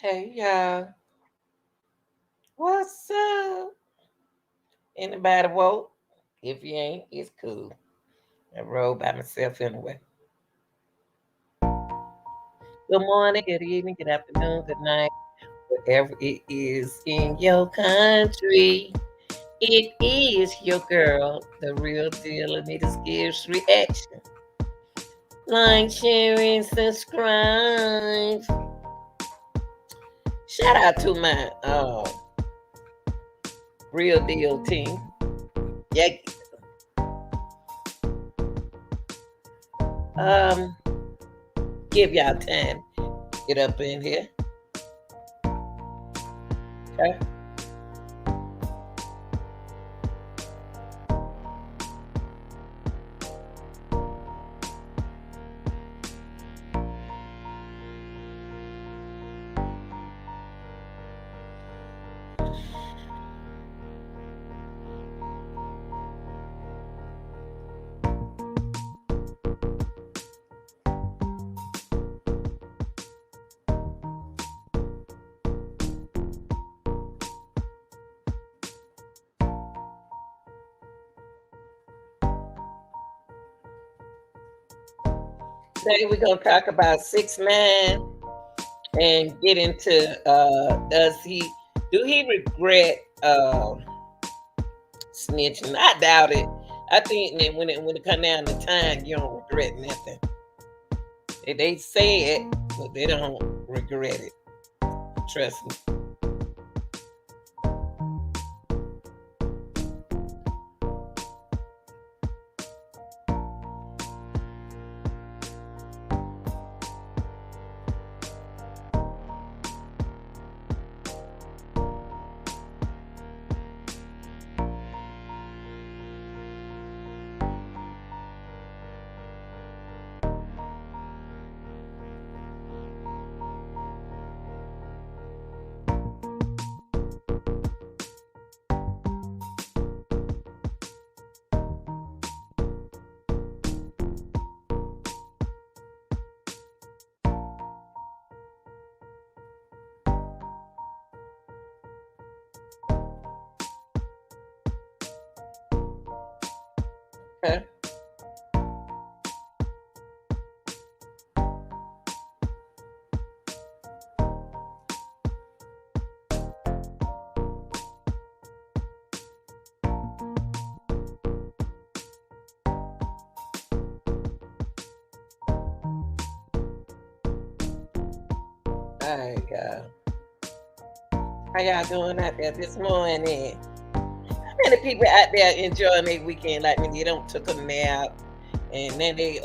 Hey y'all, what's up? Anybody woke? If you ain't, it's cool. I roll by myself anyway. Good morning, good evening, good afternoon, good night, wherever it is in your country. It is your girl, the real deal, Anita's Gives Reaction. Like, share, and subscribe. Shout out to my real deal team. Yeah, um, give y'all time. Get up in here. Okay. Today we're gonna talk about 6ix9ine and get into do he regret snitching? I doubt it. I think that when it come down to time, you don't regret nothing. They say it, but they don't regret it. Trust me. Okay. All right, y'all. How y'all doing out there this morning? How many people out there enjoying their weekend like me? They don't took a nap and then they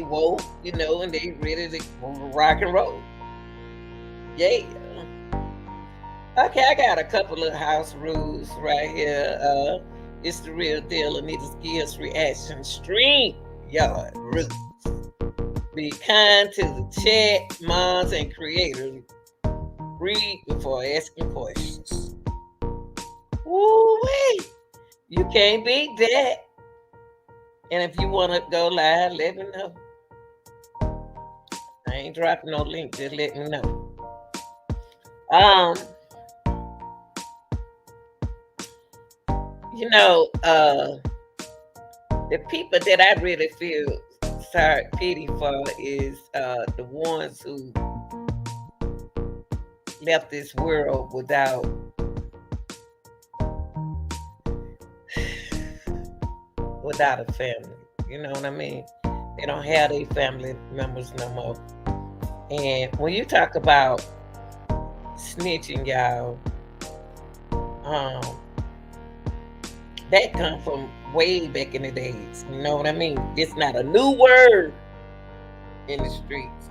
woke, and they ready to rock and roll. Yeah. Okay, I got a couple of house rules right here. It's the real deal. Anita's Gears Reaction Stream Yard Rules. Be kind to the chat, moms, and creators. Read before asking questions. Woo wee! You can't beat that. And if you want to go live, let me know. I ain't dropping no link. Just let me know. Um, you know, the people that I really feel sorry pity for is the ones who left this world without a family. You know what I mean? They don't have their family members no more. And when you talk about snitching, y'all, um, that come from way back in the days. You know what I mean? It's not a new word in the streets.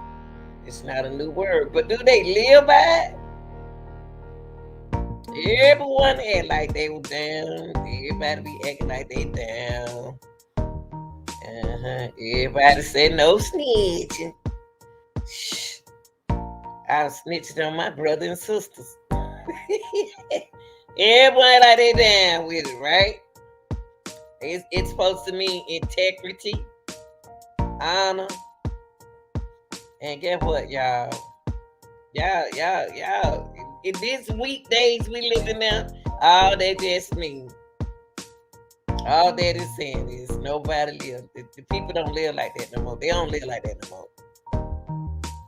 It's not a new word. But do they live by it? Everyone act like they were down. Everybody be acting like they down. Everybody say no snitching. Shh. I snitched on my brother and sisters. Everyone like they down with it, right? It's supposed to mean integrity, honor, and guess what, y'all? Y'all. In these weekdays we live in now, all that just means, all that is saying is nobody live. The people don't live like that no more. They don't live like that no more.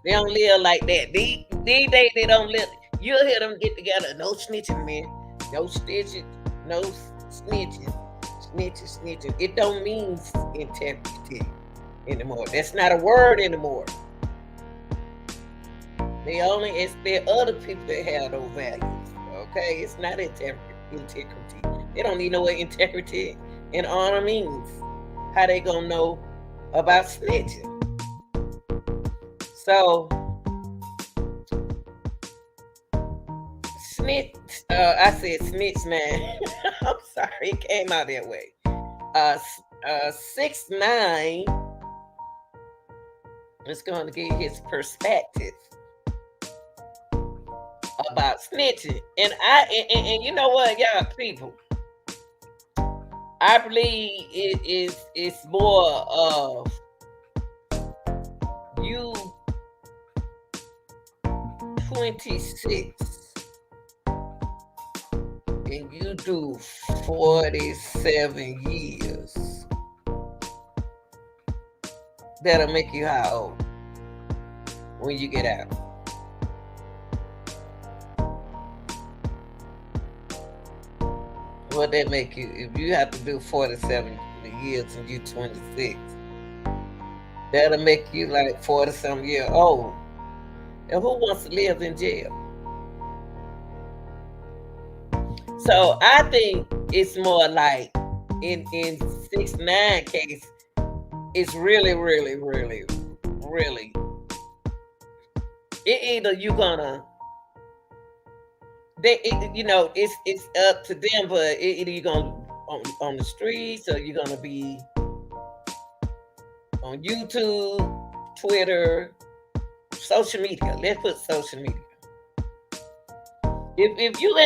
They don't live like that. These days they don't live. You'll hear them get together. No snitching, man. No snitching. No snitching. Snitching. It don't mean integrity anymore. That's not a word anymore. They only expect other people to have those values. Okay, it's not integrity. They don't even know what integrity and honor means. How they gonna know about snitching? So snitch. I said snitch, man. I'm sorry, it came out that way. 6ix9ine is going to give his perspective about snitching, and you know what, y'all people, I believe it's more of you 26 and you do 47 years. That'll make you how old when you get out? What that make you? If you have to do 47 years and you 26, that'll make you like 40-some years old. And who wants to live in jail? So I think it's more like in 6ix9ine case, it's really. It either you gonna it's up to them, but either you're gonna on the streets, or you're gonna be on YouTube, Twitter, social media. Let's put social media. If you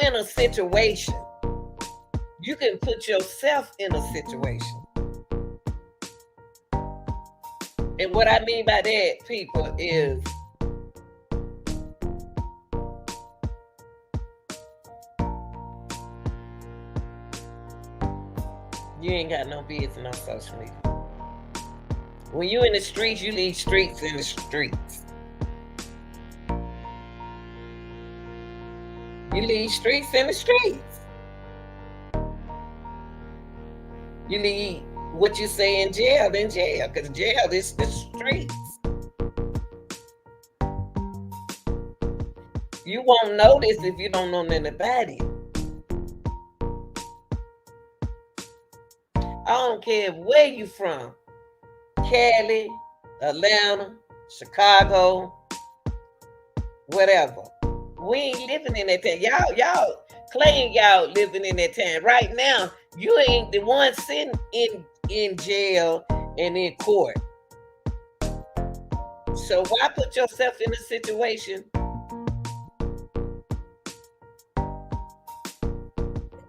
in a situation, you can put yourself in a situation. And what I mean by that, people, is you ain't got no business on social media. When you in the streets, you leave streets in the streets. You leave streets in the streets. You leave what you say in jail, because jail is the streets. You won't notice if you don't know nothing about it. I don't care where you from. Cali, Atlanta, Chicago, whatever. We ain't living in that town. Y'all claim y'all living in that town. Right now, you ain't the one sitting in jail and in court. So why put yourself in a situation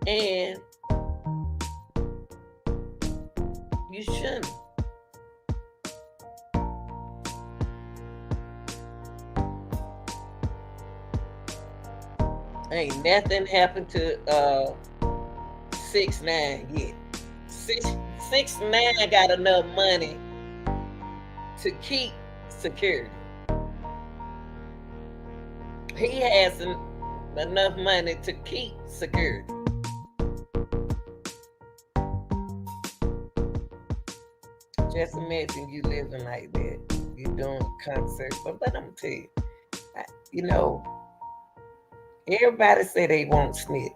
and you shouldn't? Ain't nothing happened to 6ix9ine yet. 6ix9ine got enough money to keep security. He has enough money to keep security. Just imagine you living like that. You doing concerts. But I'm gonna tell you, everybody say they won't snitch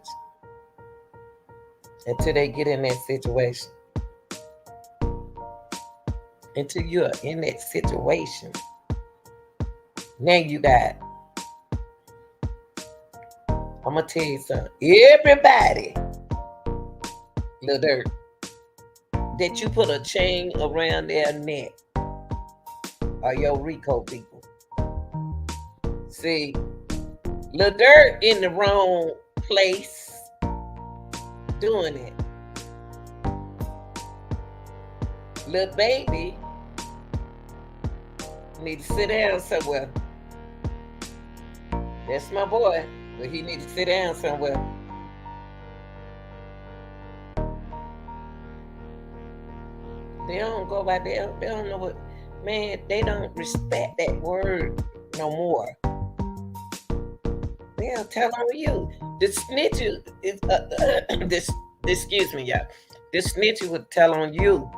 until they get in that situation. Until you're in that situation, now you got, I'm going to tell you something. Everybody, Lil Durk, that you put a chain around their neck are your Rico people. See, Lil Durk in the wrong place doing it. Lil Baby need to sit down somewhere That's my boy. But he need to sit down somewhere. They don't go by they don't know what man, they don't respect that word no more. They'll tell on you. The snitch is this excuse me, yeah. The snitch would tell on you.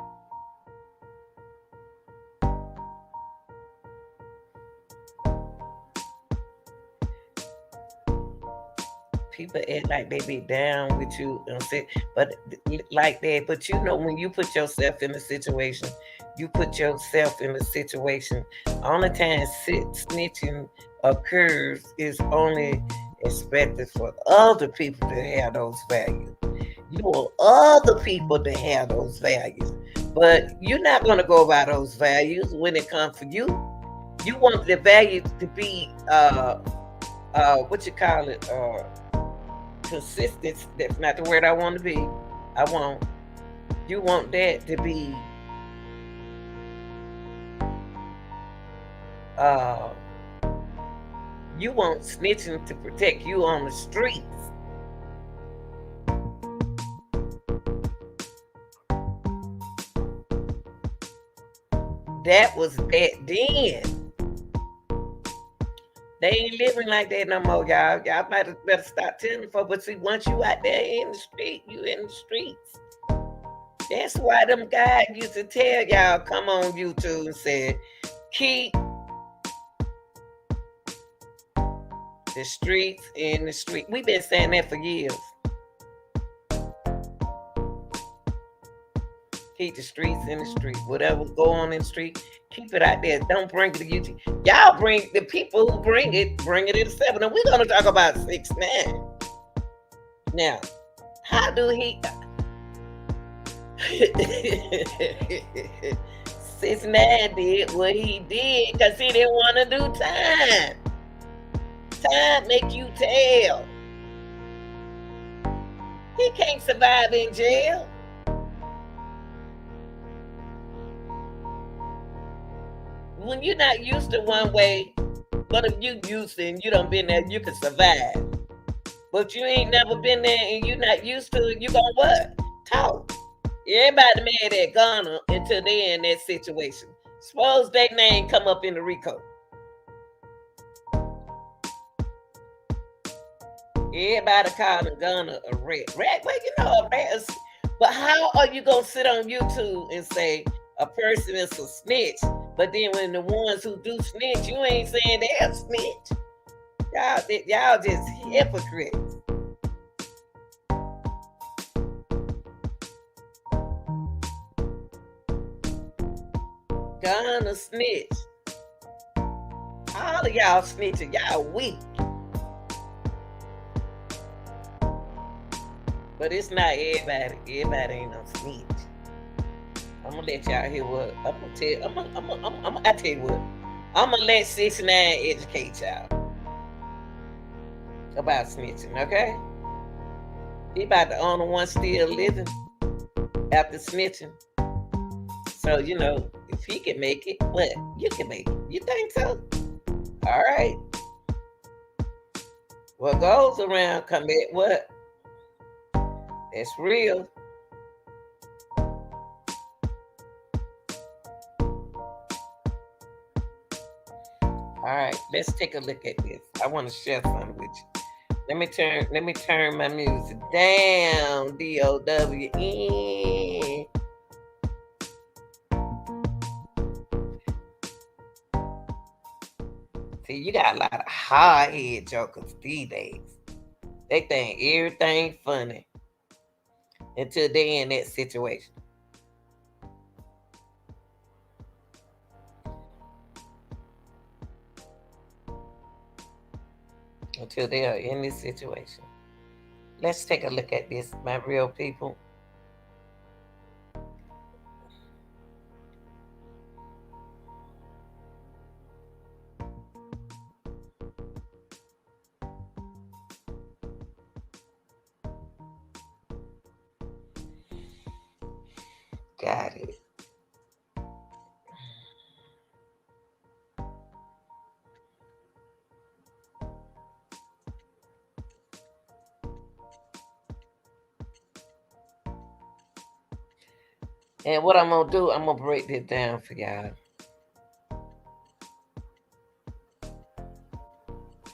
People act like they be down with you and say, but like that. But you know, when you put yourself in a situation, you put yourself in a situation. Only time snitching occurs is only expected for other people to have those values. You want other people to have those values, but you're not going to go by those values when it comes for you. You want the values to be what you call it consistent. That's not the word I want to be. I want you want that to be uh you want snitching to protect you on the streets. That was that then. They ain't living like that no more, y'all. Y'all better stop telling folks. But see, once you out there in the street, you in the streets. That's why them guys used to tell y'all, come on YouTube and said, keep the streets in the street. We've been saying that for years. Keep the streets in the street. Whatever go on in the street, keep it out there. Don't bring it to YouTube. Y'all bring the people who bring it to 7. And we're gonna talk about 6ix9ine. Now, how do he 6ix9ine did what he did because he didn't want to do time. Time make you tell. He can't survive in jail. When you're not used to one way, but if you used to and you done been there, you can survive. But you ain't never been there and you not used to it, you gonna what? Talk. Everybody mad at Gunna until they in that situation. Suppose their name come up in the RICO. Everybody calling Gunna a rat. Rat, well, you know a rat is, but how are you gonna sit on YouTube and say a person is a snitch, but then when the ones who do snitch, you ain't saying they're a snitch? Y'all just hypocrites. Gunna snitch. All of y'all snitching. Y'all weak. But it's not everybody. Everybody ain't no snitch. I'm gonna let y'all hear what I'm gonna tell. I tell you what. I'm gonna let 6ix9ine educate y'all about snitching. Okay? He about the only one still living after snitching. So you know, if he can make it, what you can make it. You think so? All right. What goes around come back. What? That's real. All right, let's take a look at this. I want to share something with you. Let me turn my music down. DOWN. See, you got a lot of hard head jokers these days. They think everything funny until they in that situation. Until they are in this situation. Let's take a look at this, my real people. Got it. And what I'm gonna do, I'm gonna break this down for y'all.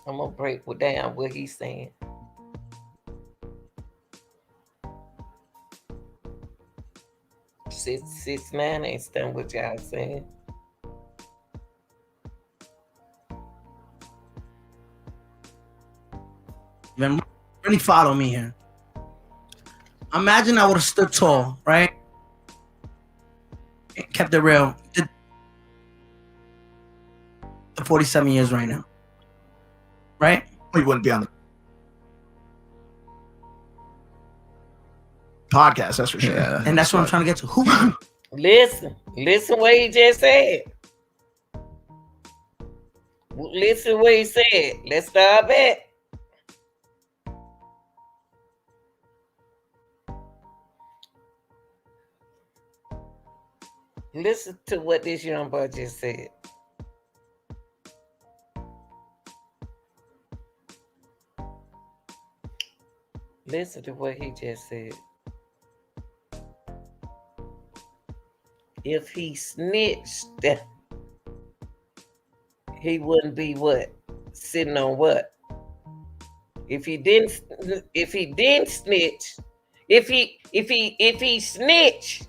I'm gonna break down what he's saying. Six man ain't done what y'all saying. Really follow me here. Imagine I would have stood tall, right? Kept it real. The 47 years right now, right? We wouldn't be on the podcast, that's for sure. Yeah, and that's what I'm trying to get to. Who? Listen what he just said. Listen what he said. Let's start back. Listen to what this young boy just said. Listen to what he just said. If he snitched, he wouldn't be what? Sitting on what? If he didn't snitch, if he snitched,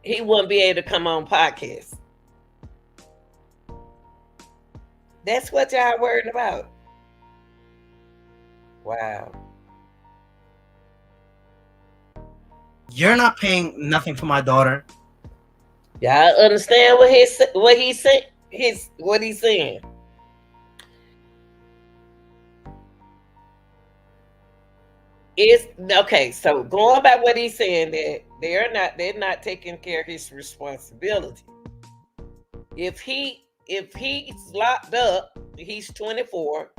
he wouldn't be able to come on podcast. That's what y'all worried about. Wow. You're not paying nothing for my daughter. Y'all understand what he's saying? It's okay. So going by what he's saying, that they're not taking care of his responsibility. If he's locked up, he's 24,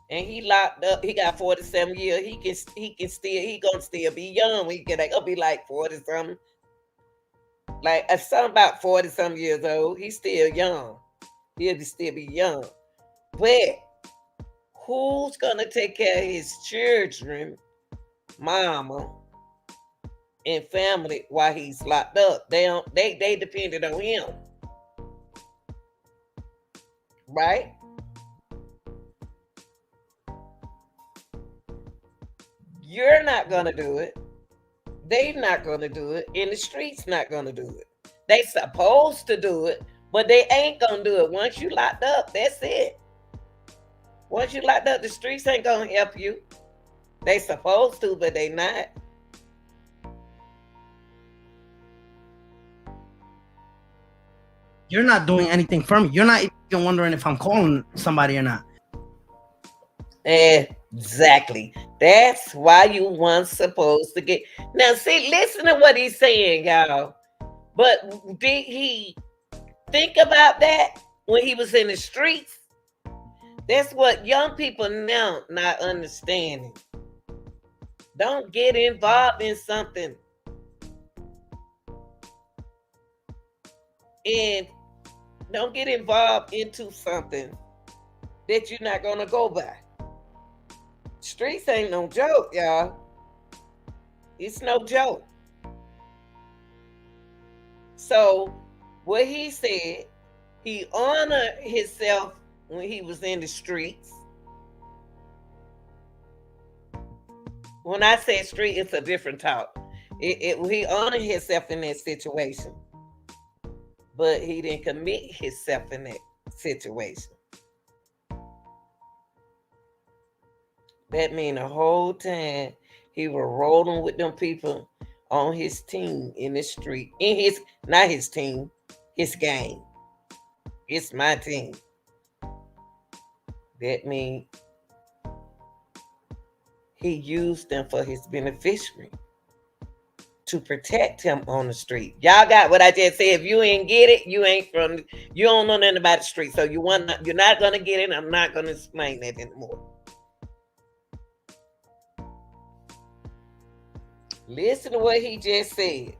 and he locked up. He got 47 years. He gonna still be young. He gonna be like 40 something. Like something about 40 some years old. He's still young. He'll still be young. But who's gonna take care of his children, mama, and family while he's locked up? They depended on him. Right? You're not gonna do it. They not gonna do it, and the streets not gonna do it. They supposed to do it, but they ain't gonna do it. Once you locked up, that's it. Once you locked up, the streets ain't gonna help you. They supposed to, but they not. You're not doing anything for me. You're not even wondering if I'm calling somebody or not. Exactly. That's why you weren't supposed to get. Now, see, listen to what he's saying, y'all. But did he think about that when he was in the streets? That's what young people now not understanding. Don't get involved in something. And don't get involved into something that you're not going to go by. Streets ain't no joke, y'all. It's no joke. So, what he said, he honored himself when he was in the streets. When I say street, it's a different talk. He honored himself in that situation. But he didn't commit himself in that situation. That means the whole time he was rolling with them people on his team in the street. Not his team, his gang. It's my team. That means he used them for his beneficiary to protect him on the street. Y'all got what I just said. If you ain't get it, you don't know nothing about the street. So you're not gonna get it. I'm not gonna explain that anymore. Listen to what he just said.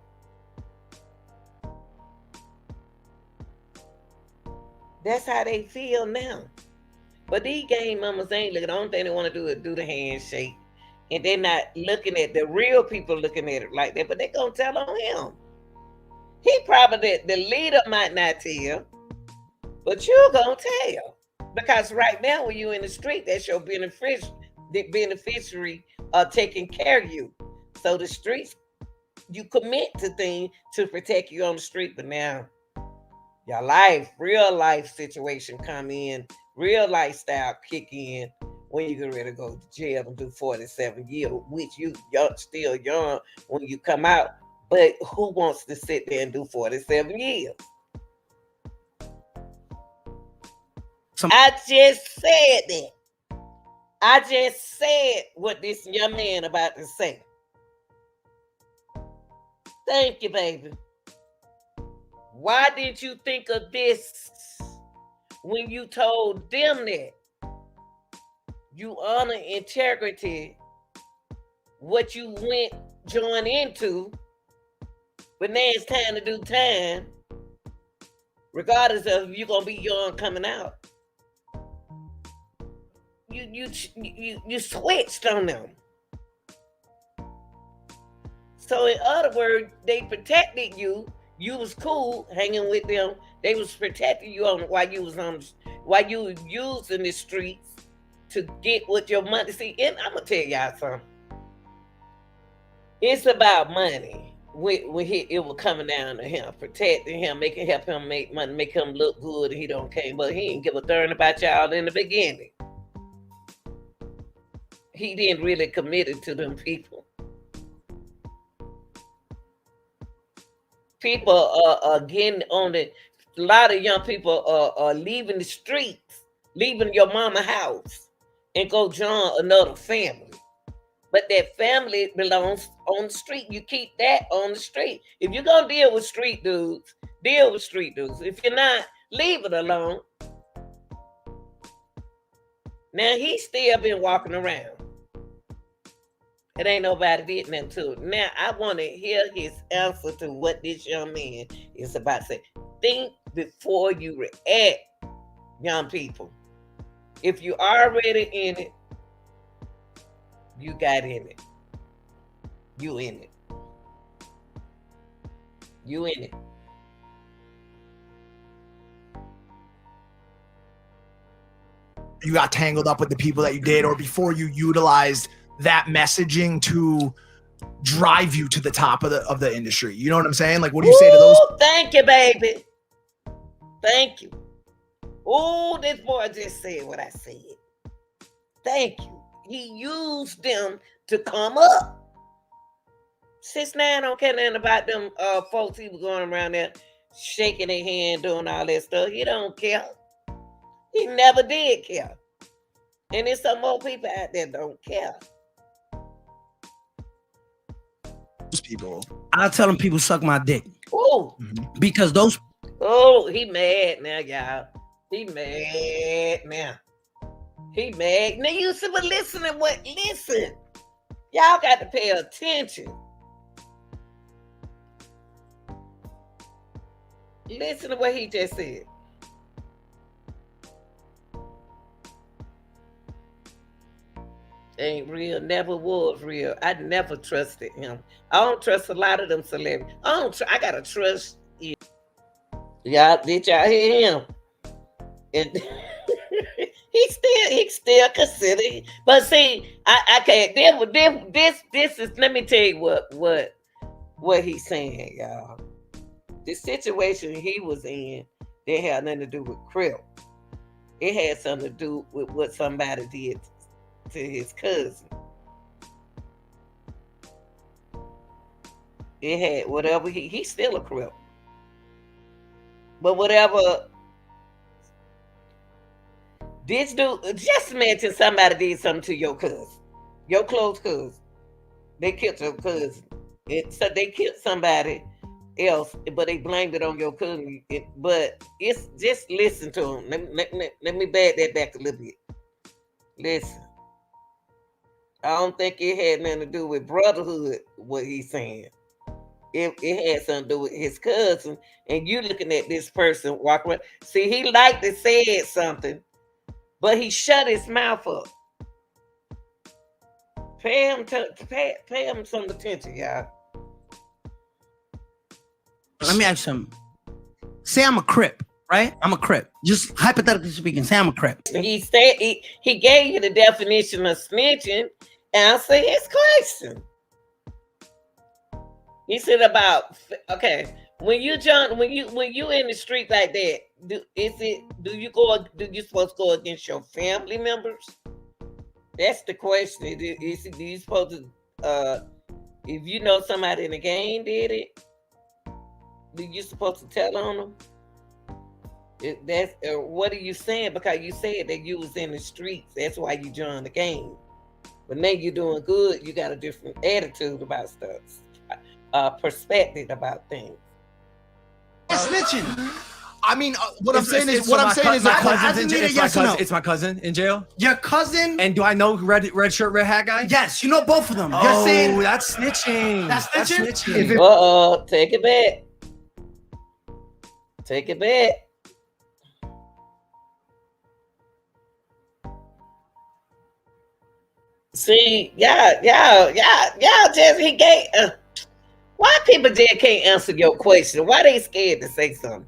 That's how they feel now. But these game mamas ain't looking. The only thing they want to do is do the handshake And they're not looking at the real people looking at it like that, but they're going to tell on him. He probably, the leader might not tell, but you're going to tell. Because right now, when you're in the street, that's your beneficiary taking care of you. So the streets, you commit to things to protect you on the street, but now your life, real life situation come in, real lifestyle kick in when you get ready to go to jail and do 47 years, which you still young when you come out. But who wants to sit there and do 47 years? I just said that. I just said what this young man about to say. Thank you, baby. Why didn't you think of this when you told them that? You honor integrity, what you join into, but now it's time to do time, regardless of if you're gonna be young coming out. You switched on them. So in other words, they protected you. You was cool hanging with them. They was protecting you while you was using the streets to get what your money. See, and I'm gonna tell y'all something. It's about money. When it was coming down to him, protecting him, help him make money, make him look good, and he don't care. But he didn't give a darn about y'all in the beginning. He didn't really commit it to them people. People are getting on the. A lot of young people are leaving the streets, leaving your mama house, and go join another family. But that family belongs on the street. You keep that on the street. If you're gonna deal with street dudes, deal with street dudes. If you're not, leave it alone. Now he's still been walking around. It ain't nobody did nothing to it. Now I want to hear his answer to what this young man is about to say. Think before you react, young people. If you already in it, you got in it. You in it. You in it. You got tangled up with the people that you did, or before you utilized that messaging to drive you to the top of the industry. You know what I'm saying? Like, what do you say to those? Thank you, baby. Thank you. Oh, this boy just said what I said. Thank you. He used them to come up. 6ix9ine don't care nothing about them folks he was going around there shaking their hand, doing all that stuff. He don't care. He never did care. And there's some more people out there don't care. Those people. I tell them people suck my dick. Oh, because those. Oh, he mad now, y'all. He mad now. He mad. Now you see, but listen to what? Listen. Y'all got to pay attention. Listen to what he just said. Ain't real, never was real. I never trusted him. I don't trust a lot of them celebrities. I gotta trust you. Y'all, did y'all hear him? And he still considered. But see, I can't. This is. Let me tell you what he's saying, y'all. The situation he was in didn't have nothing to do with Crip. It had something to do with what somebody did to his cousin. It had whatever he's still a Crip. But whatever this dude, just imagine somebody did something to your cousin, your close cousin. They killed your cousin. So they killed somebody else, but they blamed it on your cousin. But it's just listen to him. Let me back that back a little bit. Listen. I don't think it had nothing to do with brotherhood, what he's saying. It had something to do with his cousin, and you looking at this person walking around. See, he liked to say something, but he shut his mouth up. Pay him some attention, y'all. Let me ask him. Say I'm a Crip, right? I'm a Crip. Just hypothetically speaking, say I'm a Crip. He said he gave you the definition of snitching. Answer his question. He said about when you in the street like that, do you supposed to go against your family members? That's the question. Do you supposed to if you know somebody in the gang did it, do you supposed to tell on them? What are you saying? Because you said that you was in the streets. That's why you joined the game. But now you're doing good. You got a different attitude about stuff, perspective about things. Snitching. I mean, what I'm saying is it's my cousin in jail. Your cousin? And do I know red shirt, red hat guy? Yes, you know both of them. Oh, You're saying that's snitching. That's snitching? Take it back. Take it back. See, y'all just he gave. Why people just can't answer your question? Why they scared to say something?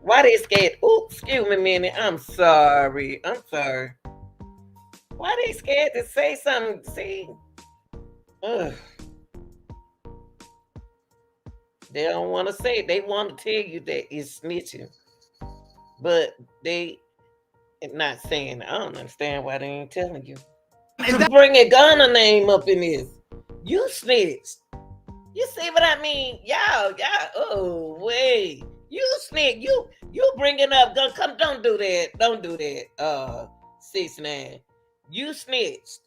Why they scared? Ooh, excuse me a minute. I'm sorry. Why they scared to say something? See, they don't want to say it. They want to tell you that it's snitching, but they not saying. I don't understand why they ain't telling you. You bring a Gunna name up in this. You snitched. You see what I mean? Y'all. Oh wait, you snitch. You bringing up Gunna? Come, don't do that. Don't do that. 6ix9ine. You snitched.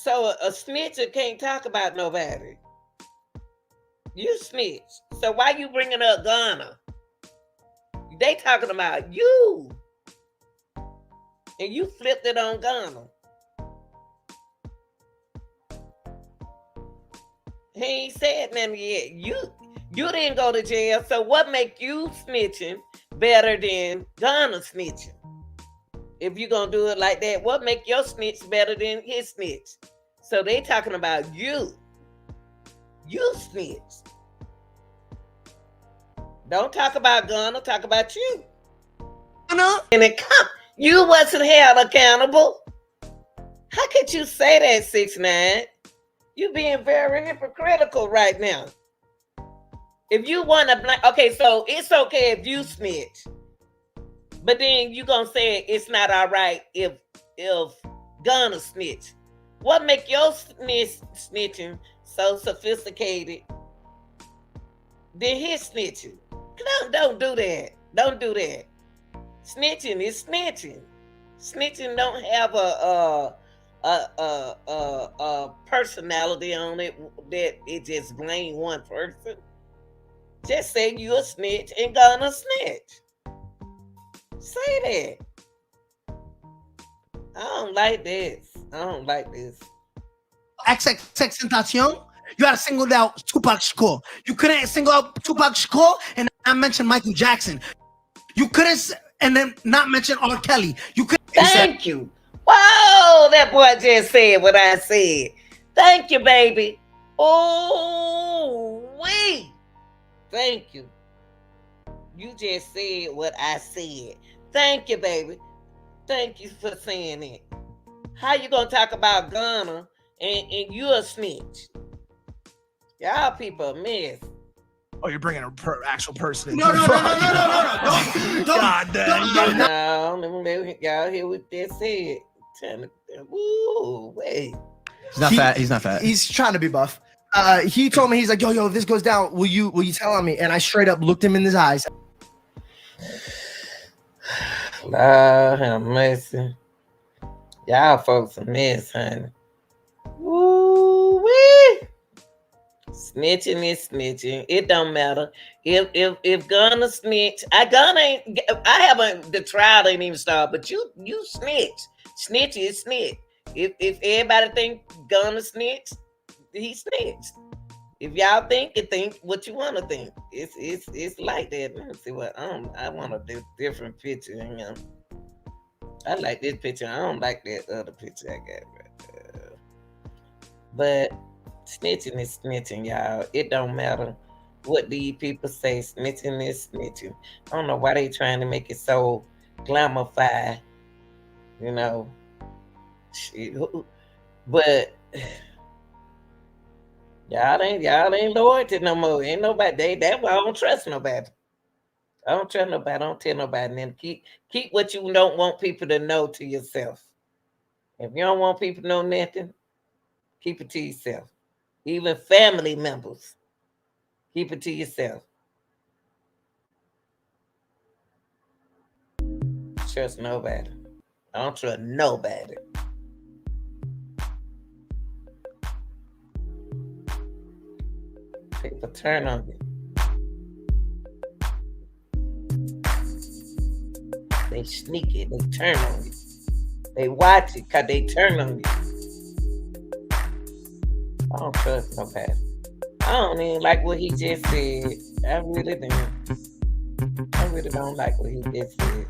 So a snitcher can't talk about nobody. You snitched. So why you bringing up Gunna? They talking about you, and you flipped it on Gunna. He ain't said nothing yet. You didn't go to jail, so what make you snitching better than Gunna snitching? If you gonna do it like that, what make your snitch better than his snitch? So they talking about you. You snitch. Don't talk about Gunna, talk about you. And you wasn't held accountable. How could you say that, 6ix9ine? You being very hypocritical right now. If you want to, okay, so it's okay if you snitch, but then you gonna say it's not all right if Gunna snitch. What make your snitching so sophisticated than his snitching? Don't do that. Don't do that. Snitching is snitching. Snitching don't have a personality on it that it just blame one person. Just say you a snitch and Gunna snitch. Say that. I don't like this. XXXTentacion, you gotta single out Tupac Shakur. You couldn't single out Tupac Shakur and not mention Michael Jackson. You couldn't and then not mention R. Kelly. You couldn't. Thank you. Whoa, that boy just said what I said. Thank you, baby. Oh, wait. Thank you. You just said what I said. Thank you, baby. Thank you for saying it. How you gonna talk about Gunna and you a snitch? Y'all people a mess. Oh, you're bringing an actual person. No. Don't. God damn. No, let me y'all hear what they said. Woo, wait. He's not fat. He's trying to be buff. He told me, he's like, yo, if this goes down, will you tell on me? And I straight up looked him in his eyes. Lord have mercy. Y'all folks a mess, honey. Woo-wee. Snitching is snitching. It don't matter. If Gunna snitch, I haven't, the trial ain't even started, but you snitch. Snitch is snitch. If everybody think Gunna snitch, he snitched. If y'all think what you want to think. It's like that. Let me see what I want a different picture. Hang on. I like this picture. I don't like that other picture I got right there. But snitching is snitching, y'all. It don't matter what these people say. Snitching is snitching. I don't know why they trying to make it so glamorified, you know. Shit. But y'all ain't loyalty no more. Ain't nobody. That's why I don't trust nobody. I don't trust nobody. I don't tell nobody. And then keep what you don't want people to know to yourself. If you don't want people to know nothing, keep it to yourself. Even family members, keep it to yourself. Trust nobody. I don't trust nobody. People turn on you. They sneak it. They turn on you. They watch it because they turn on you. I don't trust nobody. I don't even like what he just said. I really don't. I really don't like what he just said.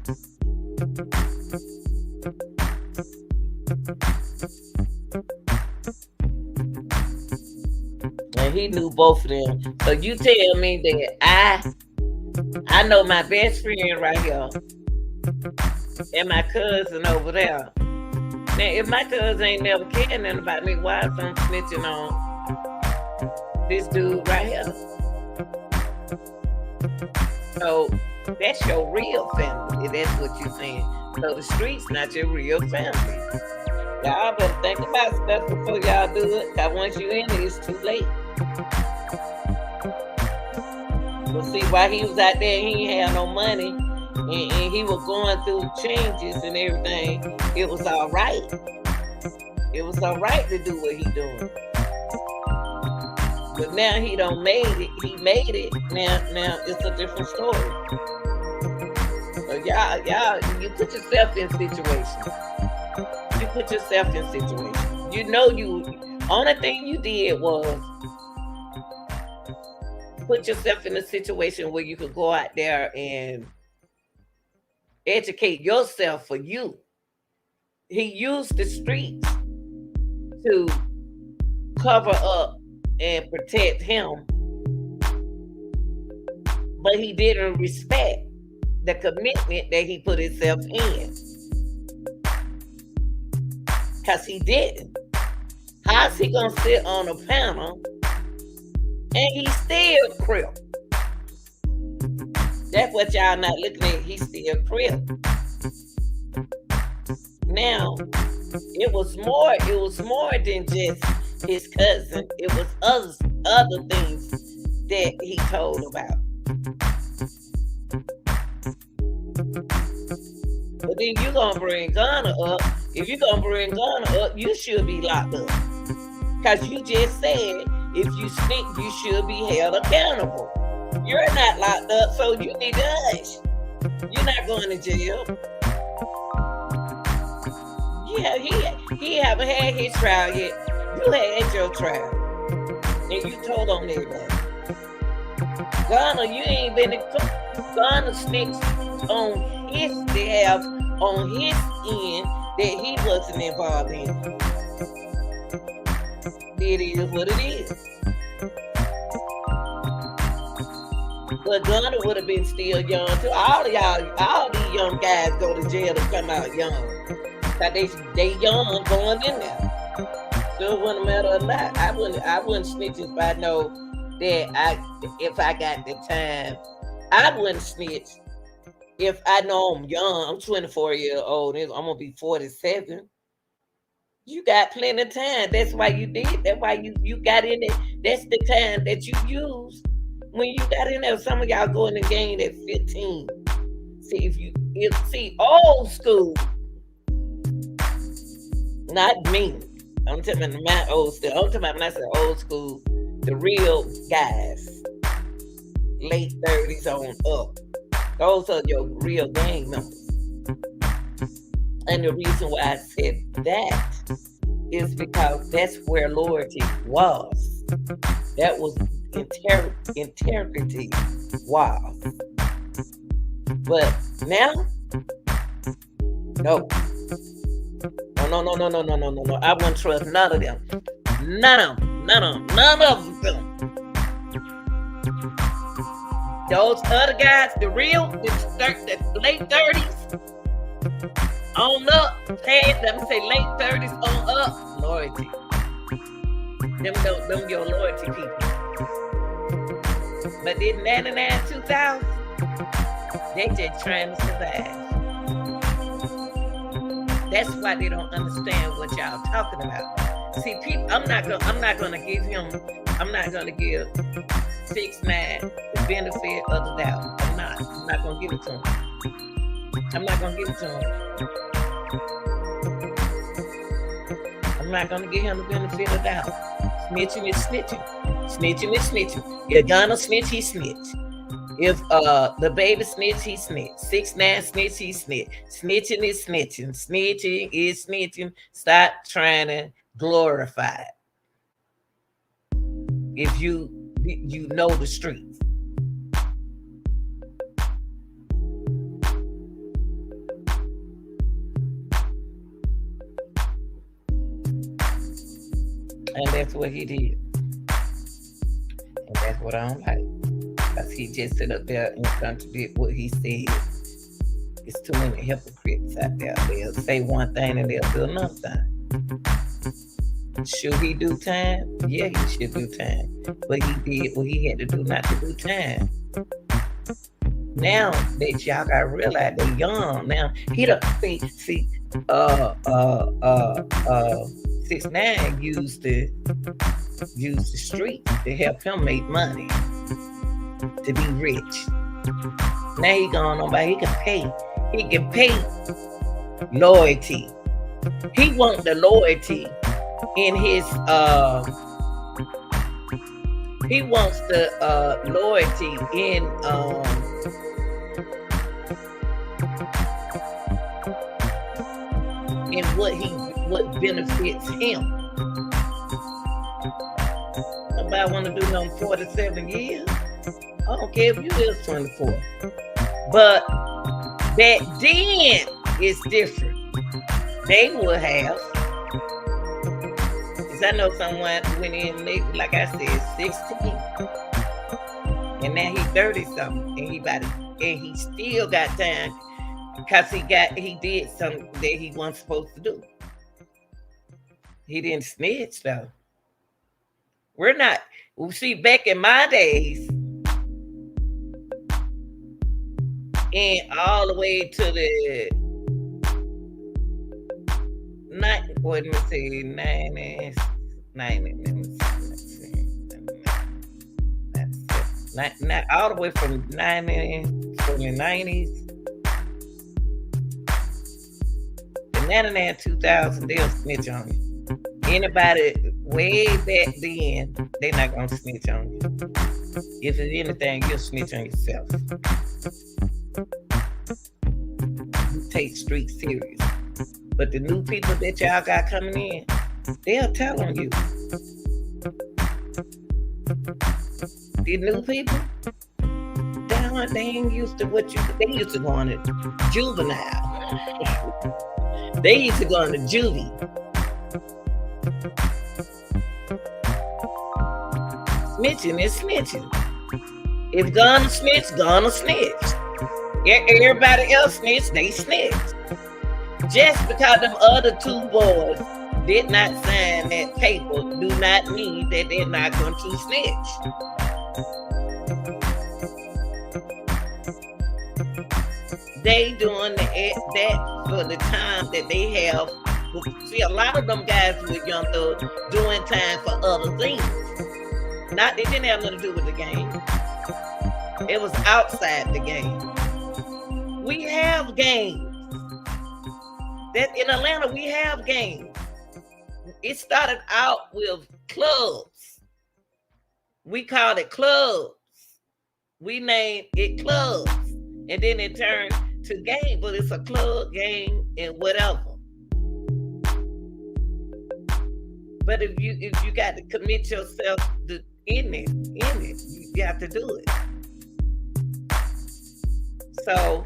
And he knew both of them. So you tell me that I know my best friend right here and my cousin over there. Now, if my cousin ain't never cared nothing about me, why is I'm snitching on this dude right here? So that's your real family, if that's what you're saying. So the street's not your real family. Y'all better think about stuff before y'all do it, because once you in it, it's too late. Well, see, while he was out there, he ain't had no money, and he was going through changes and everything. It was all right. It was all right to do what he doing. But now he don't made it. He made it. Now it's a different story. So y'all, you put yourself in situations. You put yourself in situations. You know only thing you did was put yourself in a situation where you could go out there and educate yourself for you. He used the streets to cover up and protect him, but he didn't respect the commitment that he put himself in, because he didn't. How's he gonna sit on a panel and he still crip? That's what y'all not looking at. He still crip. Now, it was more than just his cousin. It was other things that he told about. But then you gonna bring Gunna up. If you gonna bring Gunna up, you should be locked up. Because you just said if you sneak, you should be held accountable. You're not locked up, so you need to hush. You're not going to jail. Yeah, he haven't had his trial yet. You had your trial. And you told on everybody. Gunna, you ain't been in court. Gunna snitched on his behalf, on his end, that he wasn't involved in. It is what it is. But Gunna would have been still young too. All these young guys go to jail to come out young. Cause they young going in there. So it wouldn't matter a lot. I wouldn't snitch if I know that if I got the time. I wouldn't snitch if I know I'm young. I'm 24 years old. I'm gonna be 47. You got plenty of time. That's why you did. That's why you got in it. That's the time that you used when you got in there. Some of y'all go in the game at 15. See old school. Not me. I'm talking about my old school. I'm talking about when I say old school, the real guys. Late 30s on up. Those are your real gang members. And the reason why I said that is because that's where loyalty was. That was integrity was. But now, no. I wouldn't trust none of them. None of them. Those other guys, the late 30s on up, let me say late 30s on up, loyalty. Them your loyalty people. But then 99, 2000, they just trying to survive. That's why they don't understand what y'all talking about. See, people, I'm not gonna give 6ix9ine the benefit of the doubt. I'm not gonna give it to him. I'm not gonna give it to him. I'm not gonna give him the benefit of the doubt. Snitching is snitching. Snitching is snitching. If Gunna snitch, he snitch. If the baby snitch, he snitch. 6ix9ine snitch, he snitch. Snitching is snitching. Snitching is snitching. Stop trying to glorify it. If you know the streets. And that's what he did. And that's what I don't like. Because he just sit up there and contradict what he said. It's too many hypocrites out there. They'll say one thing and they'll do another thing. Should he do time? Yeah, he should do time. But he did what he had to do not to do time. Now that y'all gotta realize they're young. Now he don't see 6ix9ine used the street to help him make money, to be rich. Now he going on by he can pay loyalty. He wants the loyalty in his he wants the loyalty in what benefits him. Nobody want to do no 47 years. I don't care if you is 24. But back then it's different. They would have. Because I know someone went in, like I said, 16. And now he's 30 something. And he still got time because he did something that he wasn't supposed to do. He didn't snitch though. See, back in my days, and all the way to the 90s, all the way from 90s to the 90s, the 99, 2000, they'll snitch on you. Anybody way back then, they're not gonna snitch on you. If it's anything, you'll snitch on yourself. You take street serious. But the new people that y'all got coming in, they'll tell on you. The new people, they ain't used to they used to go on to juvenile. They used to go on to juvie. Snitching is snitching. If Gunna snitch, Gunna snitch. Everybody else snitch, they snitch. Just because them other two boys did not sign that paper do not mean that they're not going to snitch. They doing that for the time that they have. See, a lot of them guys with Young Thug doing time for other things. It didn't have nothing to do with the game. It was outside the game. We have games. That in Atlanta, we have games. It started out with clubs. We called it clubs. We named it clubs. And then it turned to game, but it's a club, game, and whatever. But if you got to commit yourself in it, you have to do it. So,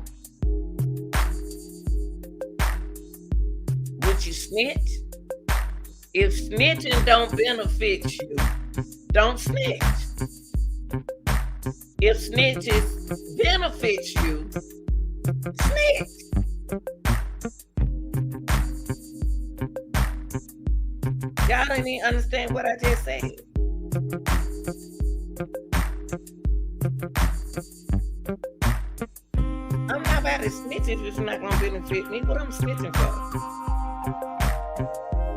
would you snitch If snitching don't benefit you, don't snitch. If snitches benefits you, snitch. Y'all don't even understand what I just said. I'm not about to snitch if it's not gonna benefit me. What I'm snitching for?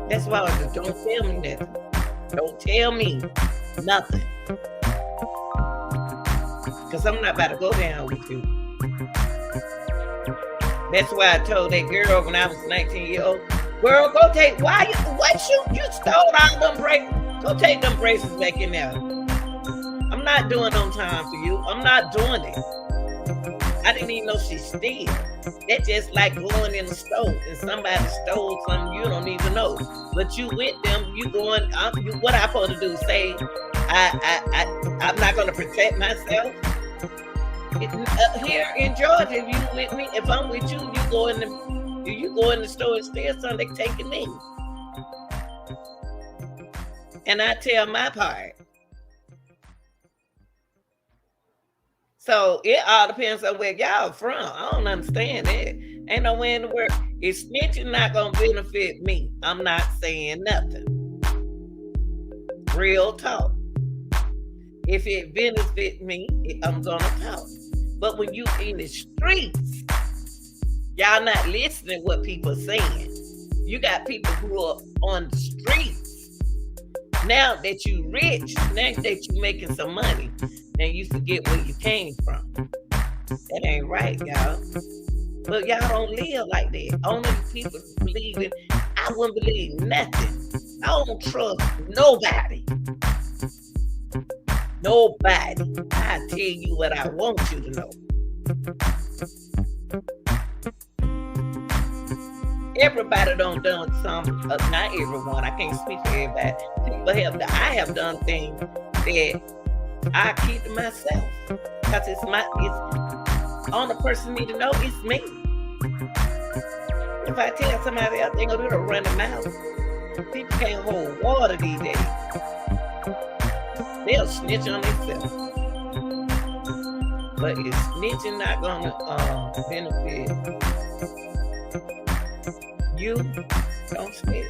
That's why I just don't tell me nothing. Don't tell me nothing. Cause I'm not about to go down with you. That's why I told that girl when I was 19 years old, girl, go take, you stole all them bracelets. Go take them bracelets back in there. I'm not doing no time for you. I'm not doing it. I didn't even know she stole. That's just like going in the store and somebody stole something you don't even know. But you with them, you going, what I supposed to do? Say, I'm not going to protect myself? Here in Georgia, if you with me, if I'm with you, you go in the store and steal something, they taking me. And I tell my part. So it all depends on where y'all from. I don't understand that. Ain't no way in the world. If snitching not gonna benefit me, I'm not saying nothing. Real talk. If it benefit me, I'm gonna talk. But when you in the streets, y'all not listening what people saying. You got people who are on the streets. Now that you rich, now that you making some money, and you forget where you came from. That ain't right, y'all. But y'all don't live like that. Only people believing. I wouldn't believe nothing. I don't trust nobody. Nobody. I tell you what I want you to know. Everybody done some, not everyone. I can't speak for everybody. I have done things that I keep to myself because it's only person need to know it's me. If I tell somebody else, they're gonna do a running mouth. People can't hold water these days. They'll snitch on themselves. But is snitching not gonna benefit you? Don't snitch.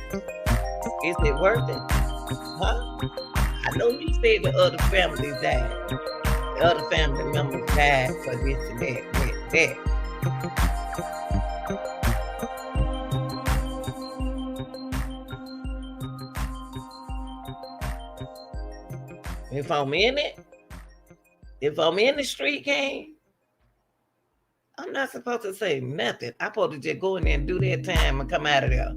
Is it worth it? Huh? I know you said the other families died. The other family members died for this and that. If I'm in it, if I'm in the street game, I'm not supposed to say nothing. I'm supposed to just go in there and do that time and come out of there.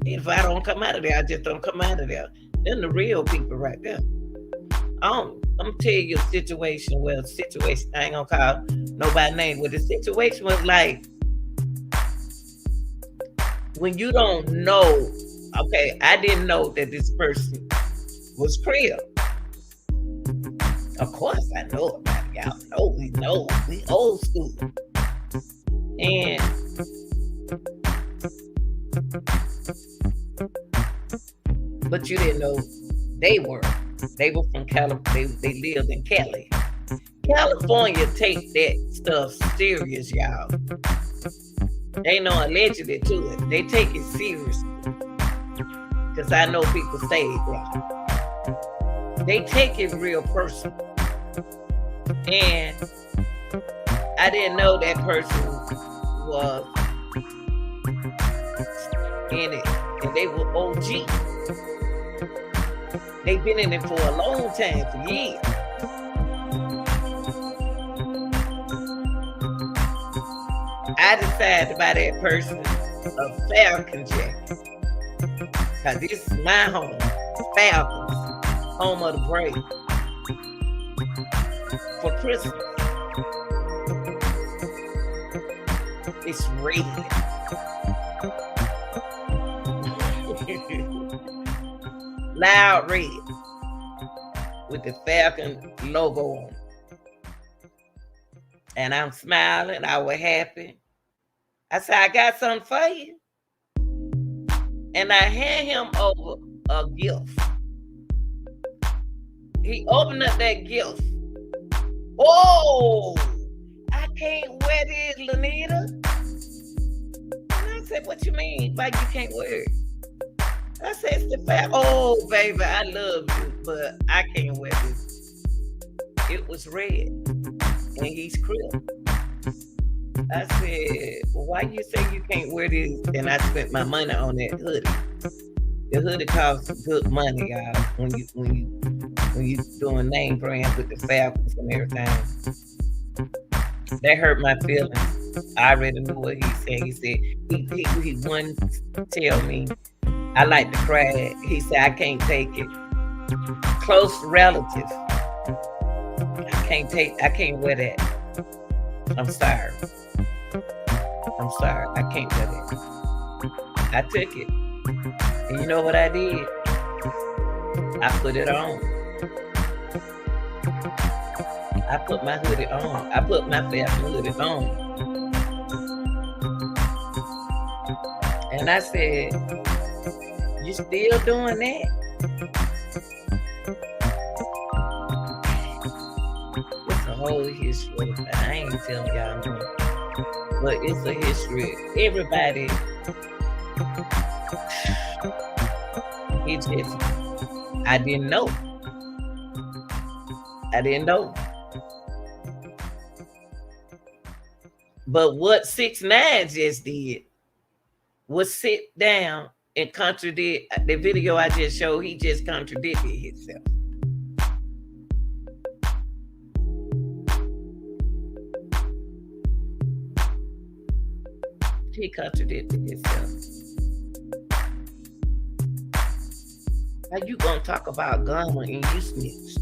If I don't come out of there, I just don't come out of there. Then the real people right there. I'm gonna tell you a situation. Well, I ain't gonna call nobody name. Well, the situation was like when you don't know. Okay, I didn't know that this person was Crip. Of course, I know about it. Y'all know we old school. And but you didn't know they were. They were from California. They lived in Cali. California take that stuff serious, y'all. They know allegedly to it. They take it seriously. Because I know people say it, y'all. They take it real personal. And I didn't know that person was in it. And they were OG. They've been in it for a long time, for years. I decided to buy that person a Falcon jacket. Because this is my home. Falcons. Home of the brave. For Christmas. It's red. Loud red with the Falcon logo on it. And I'm smiling. I was happy. I said, I got something for you. and I hand him over a gift. He opened up that gift. Oh, I can't wear this, Lanita. And I said, what you mean? Like you can't wear it? I said, it's the fact. Oh, baby, I love you, but I can't wear this. It was red, and he's crib. I said, well, why you say you can't wear this? And I spent my money on that hoodie. The hoodie costs good money, y'all. When you doing name brand with the Falcons and everything. That hurt my feelings. I already knew what he said. He said he wouldn't tell me. I like to cry. He said I can't take it. Close relative. I can't wear that. I'm sorry. I can't wear that. I took it. And you know what I did? I put it on. I put my hoodie on. I put my Falcon hoodie on. And I said, you still doing that? It's a whole history. I ain't telling y'all nothing. But it's a history. Everybody, it's just, I didn't know. But what 6ix9ine just did was sit down and contradict the video I just showed. He just contradicted himself. He contradicted himself. How you gonna talk about Gunna and you snitch?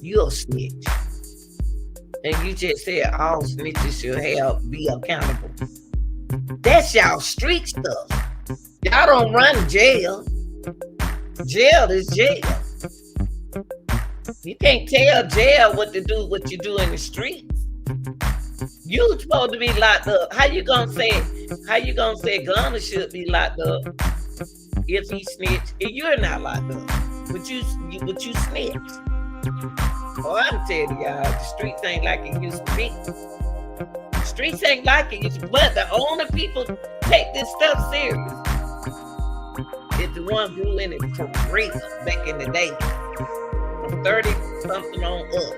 You're a snitch. And you just said all snitches should be accountable. That's y'all street stuff. Y'all don't run jail. Jail is jail. You can't tell jail what to do, what you do in the streets. You supposed to be locked up. How you gonna say Gunna should be locked up if he snitched and you're not locked up? But you snitched. Oh, I'm telling y'all, the streets ain't like it used to be. Streets ain't like it used to be. But the only people take this stuff serious is the one who in it for real back in the day. From 30 something on up.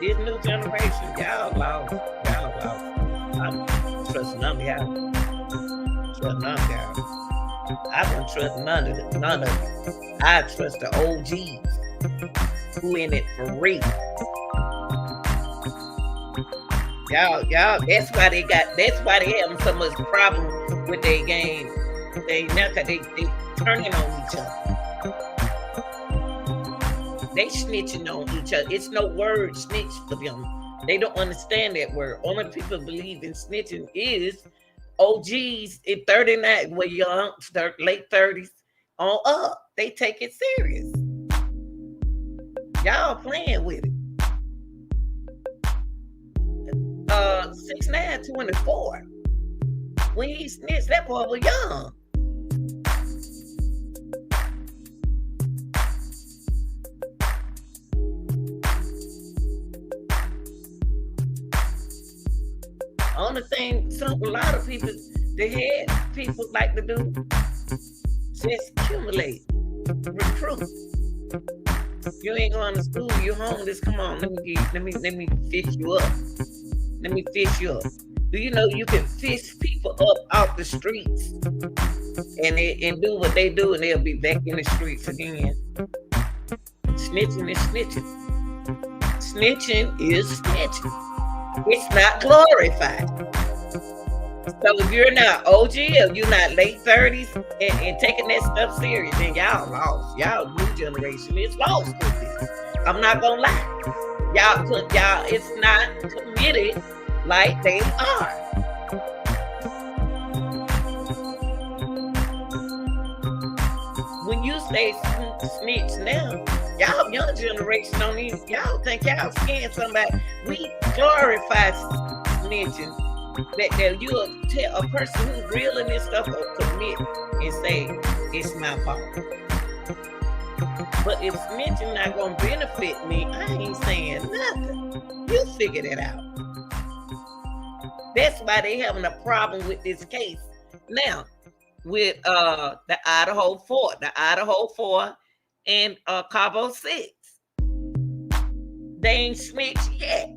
This new generation, y'all lost. I'm trusting none of y'all. I don't trust none of it. I trust the OGs who in it for real. Y'all, that's why they having so much problem with their game. They turning on each other. They snitching on each other. It's no word snitch for them. They don't understand that word. Only people believe in snitching is OGs in 39, well, young, late 30s on up. They take it serious. Y'all playing with it. 6ix9ine 24. When he snitched, that boy was young. Only thing a lot of people, the head people like to do, just accumulate, recruit. You ain't going to school, you homeless. Come on, let me fish you up. Let me fish you up. Do you know you can fish people up off the streets and do what they do, and they'll be back in the streets again? Snitching is snitching. Snitching is snitching. It's not glorified. So if you're not OG, if you're not late 30s and taking that stuff serious, then y'all lost. Y'all new generation is lost with this. I'm not gonna lie. Y'all, it's not committed like they are. When you say snitch now, y'all young generation y'all think y'all scaring somebody. We glorify snitching that you'll tell a person who's real in this stuff or commit and say it's my fault. But if snitching not gonna benefit me, I ain't saying nothing. You figure that out. That's why they having a problem with this case now with the Idaho 4 and Cabo 6. They ain't snitched yet.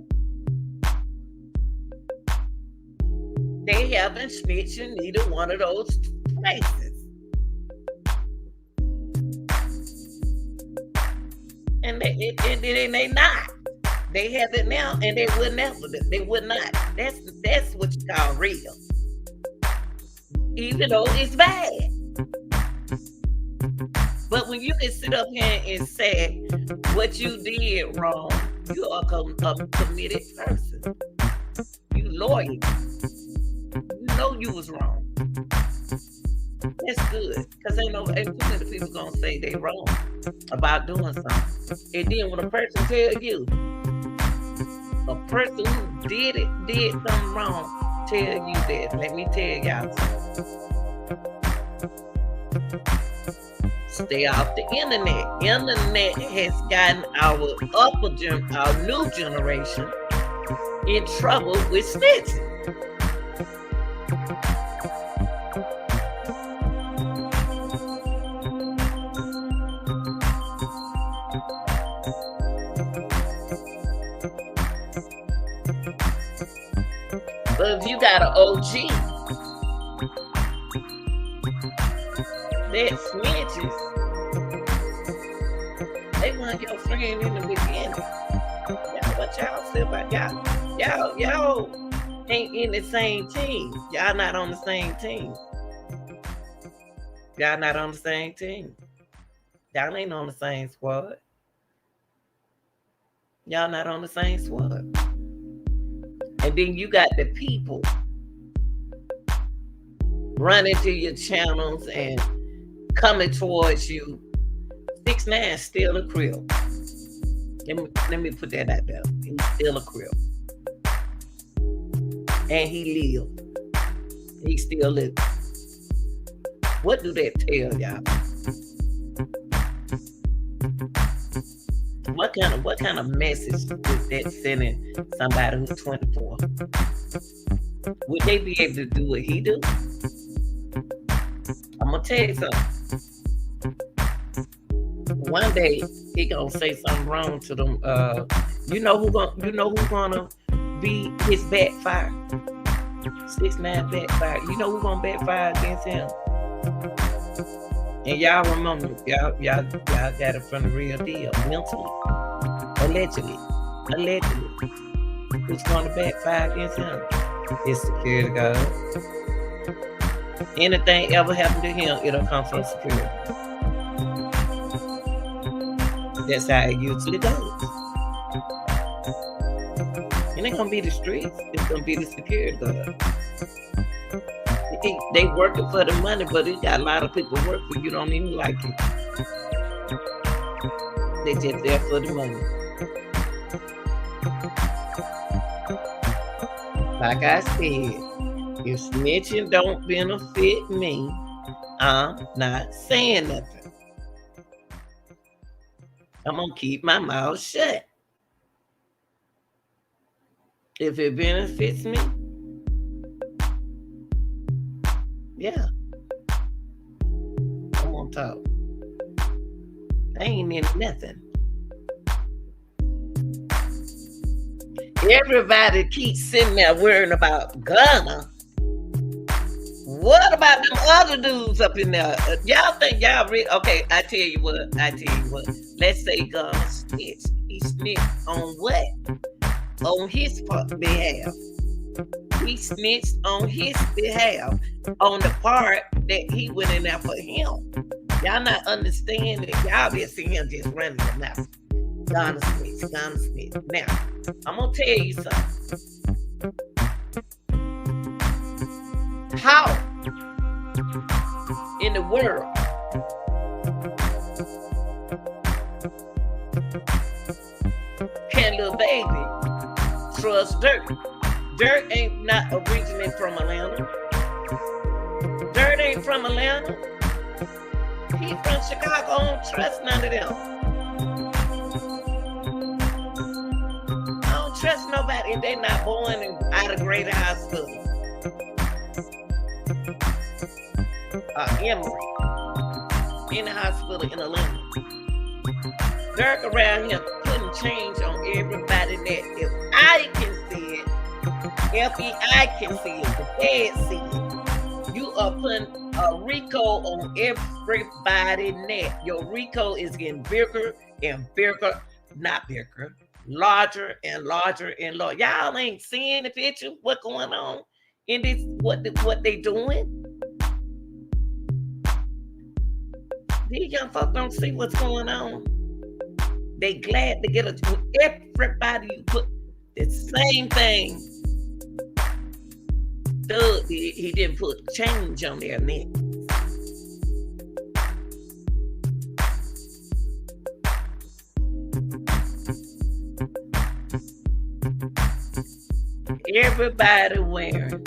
They haven't snitched in either one of those places. And they not. They have it now, and they would never. They would not. That's what you call real. Even though it's bad. But when you can sit up here and say what you did wrong, you are a committed person. You loyal. You know you was wrong. That's good. Because ain't too many people gonna say they wrong about doing something. And then when a person tell you, a person who did something wrong, tell you that. Let me tell y'all something. Stay off the internet. Internet has gotten our new generation in trouble with snitching. But if you got an OG that snitches, they want your friend in the beginning. Y'all, what y'all say about y'all? Y'all ain't in the same team. Y'all not on the same team. Y'all not on the same team. Y'all ain't on the same squad. Y'all not on the same squad. And then you got the people running to your channels and coming towards you. 6ix9ine still a crib. Let me put that out there. He's still a crib. And he lived. He still living. What do that tell y'all? What kind of message is that sending somebody who's 24? Would they be able to do what he do? I'm gonna tell you something. One day he gonna say something wrong to them. You know who's gonna be his backfire? 6ix9ine backfire. You know who's gonna backfire against him? And y'all remember, y'all got it from the real deal. Mentally. Allegedly. Who's going to backfire against him? It's security guard. Anything ever happened to him, it'll come from security. That's how it usually goes. It ain't gonna be the streets, it's gonna be the security guard. They working for the money, but it got a lot of people work for you don't even like it. They just there for the money. Like I said, if snitching don't benefit me, I'm not saying nothing. I'm gonna keep my mouth shut. If it benefits me, yeah, I'm gonna talk. I ain't in nothing. Everybody keeps sitting there worrying about Gunna. What about them other dudes up in there? Y'all think y'all okay, I tell you what. Let's say Gunna snitched. He snitched on what? On his behalf. He snitched on his behalf on the part that he went in there for him. Y'all not understanding. Y'all just see him just running the mouth. Gunna snitch. Now, I'm gonna tell you something. How in the world can Lil Baby trust Dirt? Dirt ain't not originating from Atlanta. Dirt ain't from Atlanta. He from Chicago. I don't trust none of them. I don't trust nobody if they not born out of great hospital. Emory. In the hospital in Atlanta. Dirk around here putting change on everybody that if I can see it, FBI can see it, the feds see it. You are putting a RICO on everybody neck. Your RICO is getting bigger and bigger, not bigger, larger and larger and larger. Y'all ain't seeing the picture, what's going on in this, what they doing? These young folks don't see what's going on. They glad to get everybody you put the same thing. Thug did, he didn't put change on their neck. Everybody wearing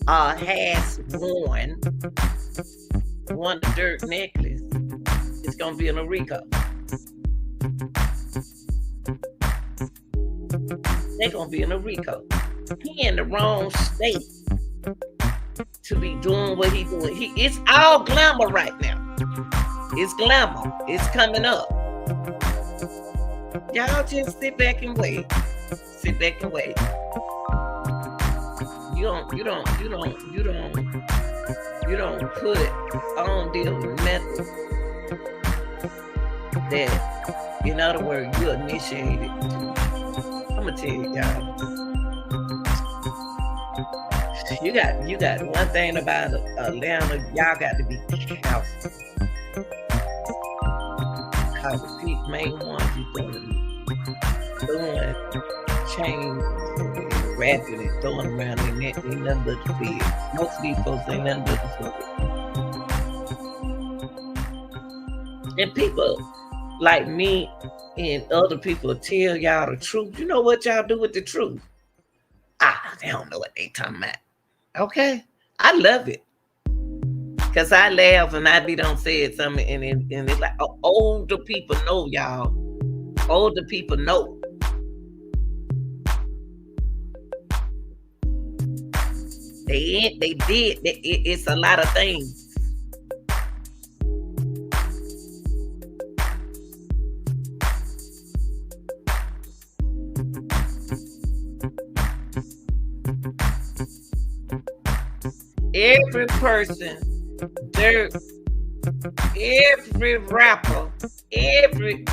has worn one Dirt necklace. It's gonna be in a RICO. They're gonna be in a RICO. He in the wrong state to be doing what he doing. It's all glamour right now. It's glamour. It's coming up. Y'all just sit back and wait. Sit back and wait. You don't put on deal methods that, in other words, you initiated. I'm gonna tell you, y'all. You got one thing about Atlanta, y'all got to be careful. Because the main ones you throwing change, rapping and throwing around their neck, ain't nothing but the feds. Most of these folks ain't nothing but the feds. And people like me and other people tell y'all the truth. You know what y'all do with the truth? They don't know what they talking about. Okay, I love it. Cause I laugh and I be done said something and it's like older people know, y'all. Older people know. They did. It's a lot of things. Every person, every rapper, every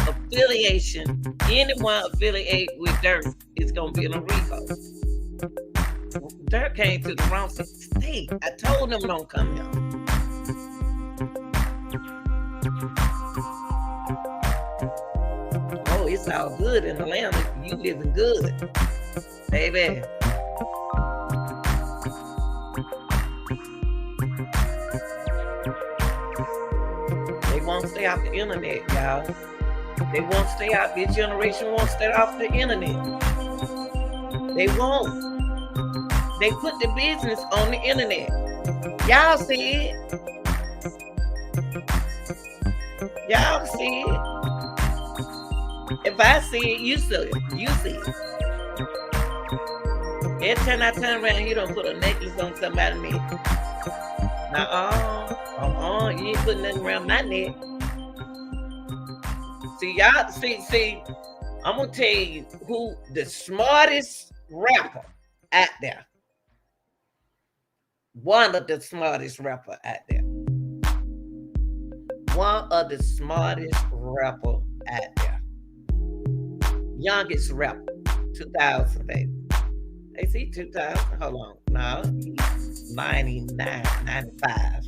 affiliation, anyone affiliated with Dirt is gonna be in a RICO. Dirt came to the wrong state. I told them don't come here. Oh, it's all good in Atlanta. You living good, baby. Won't stay off the internet, y'all. They won't stay out. This generation won't stay off the internet. They won't. They put the business on the internet. Y'all see it. Y'all see it. If I see it, you see it. You see it. Every time I turn around, you don't put a necklace on somebody's neck. You ain't putting nothing around my neck. See, y'all, see, I'm gonna tell you who the smartest rapper out there. One of the smartest rapper out there. One of the smartest rapper out there. Youngest rapper, 2000, baby. They see 2000, hold on. No, 99, 95.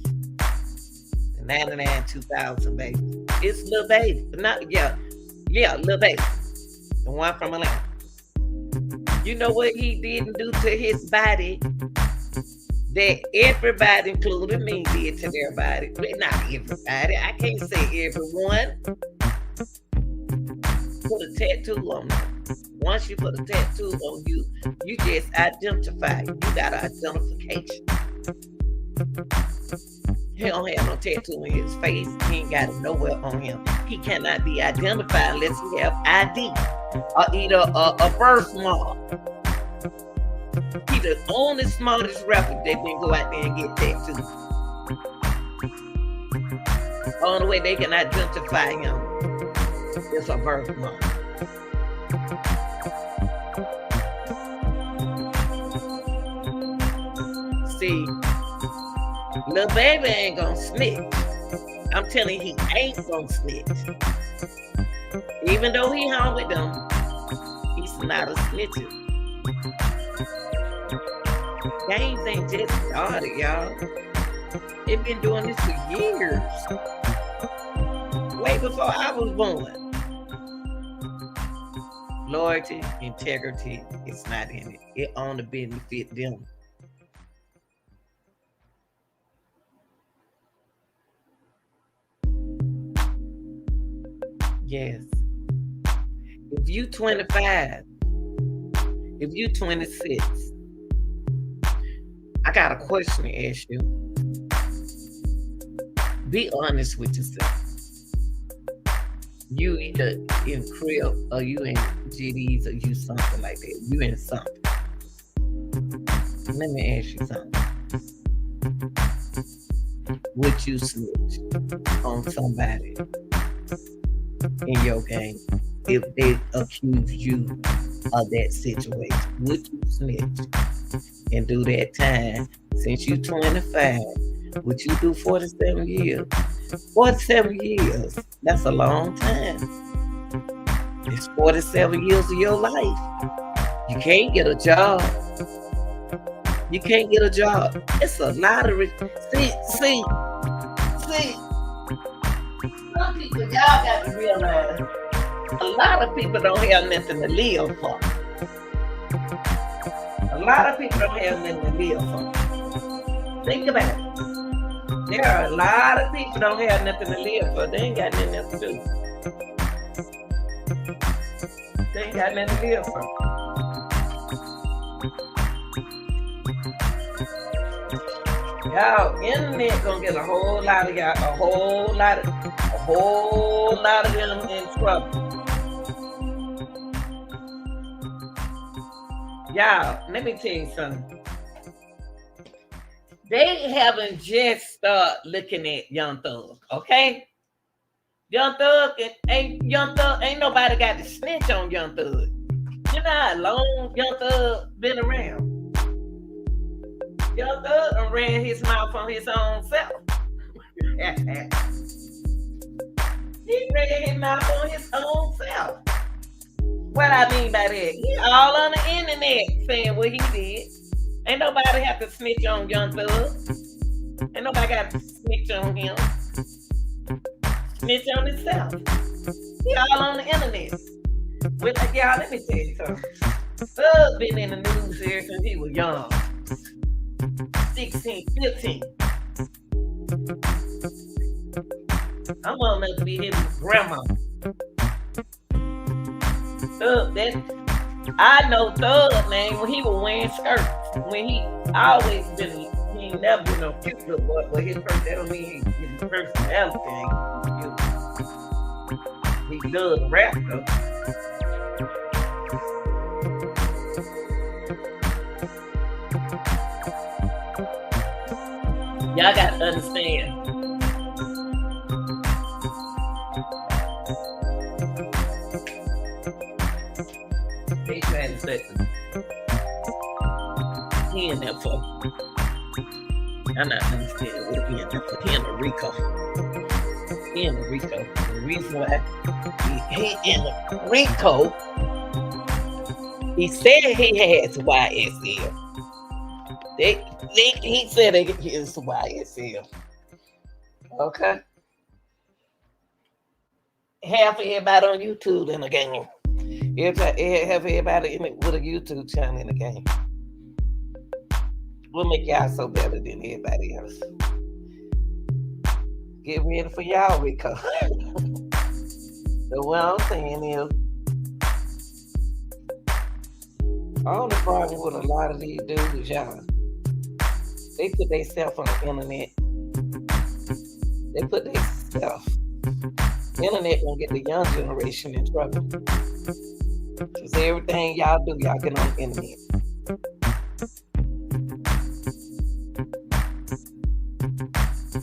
99, 2000, baby. It's Lil Baby. Not, yeah, Lil Baby. The one from Atlanta. You know what he didn't do to his body that everybody, including me, did to their body? But not everybody. I can't say everyone. put a tattoo on them. Once you put a tattoo on you, you just identify. You got identification. He don't have no tattoo in his face. He ain't got it nowhere on him. He cannot be identified unless he have ID or either a birthmark. He the only smartest rapper that can go out there and get tattoos. Only way they can identify him is a birthmark. See, Lil Baby ain't gonna snitch. I'm telling you, he ain't gonna snitch. Even though he hung with them, he's not a snitcher. Games ain't just started, y'all. They've been doing this for years. Way before I was born. Loyalty, integrity, it's not in it. It only benefit them. Yes. If you 25, if you 26, I got a question to ask you. Be honest with yourself. You either in crib or you in GDs or you something like that. You in something. Let me ask you something. Would you snitch on somebody in your game if they accuse you of that situation? Would you snitch and do that time? Since you 25, would you do 47 years? 47 years, that's a long time. It's 47 years of your life. You can't get a job. You can't get a job. It's a lottery. See. Some people, y'all got to realize, a lot of people don't have nothing to live for. A lot of people don't have nothing to live for. Think about it. There are a lot of people don't have nothing to live for. They ain't got nothing else to do. They ain't got nothing to live for. Y'all, internet gonna get a whole lot of y'all, a whole lot of them in trouble. Y'all, let me tell you something. They haven't just started looking at Young Thug, okay? Young Thug ain't nobody got to snitch on Young Thug. You know how long Young Thug been around? Young Thug done ran his mouth on his own self. He ran his mouth on his own self. What I mean by that? He all on the internet saying what he did. Ain't nobody have to snitch on Young Thug. Ain't nobody got to snitch on him. Snitch on himself. He all on the internet. But y'all, let me tell you something. Thug been in the news here since he was young. 16, 15. I'm old enough to be his grandma. Thug, I know Thug name when he was wearing skirts. When he always been, he ain't never been no cute little boy, but his person, that don't mean his personality. He does rap though. Y'all got to understand. They trying to set him. He in there for. I'm not understanding what he in there for. He in the Rico. He in the Rico. The reason why he in the Rico, he said he has YSL. He said it is YSL. Okay. Half of everybody on YouTube in the game. Half everybody with a YouTube channel in the game. We'll make y'all so better than everybody else. Get ready for y'all, Rico. So what I'm saying is, All the problem with a lot of these dudes, y'all, they put themselves on the internet. They put themselves. The internet gonna get the young generation in trouble. Cause everything y'all do, y'all get on the internet.